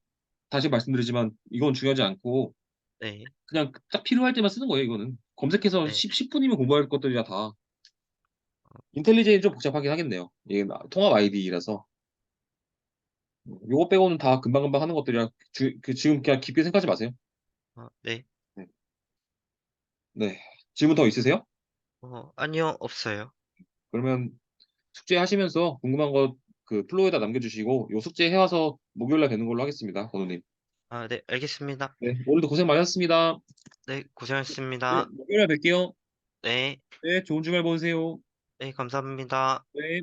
다시 말씀드리지만 이건 중요하지 않고 네, 그냥 딱 필요할 때만 쓰는 거예요, 이거는. 검색해서 네. 10분이면 공부할 것들이야 다. 인텔리제이는 좀 복잡하긴 하겠네요. 이게 통합 아이디라서. 요거 빼고는 다 금방금방 하는 것들이라 지금 그냥 깊게 생각하지 마세요. 네. 네. 네. 질문 더 있으세요? 아니요, 없어요. 그러면 숙제 하시면서 궁금한 거 그 플로에다 남겨주시고 요 숙제 해와서 목요일날 뵙는 걸로 하겠습니다, 번호님. 네, 알겠습니다. 네. 오늘도 고생 많으셨습니다. 네, 네. 고생하셨습니다. 목요일날 뵐게요. 네, 네. 좋은 주말 보내세요. 네, 감사합니다. 네.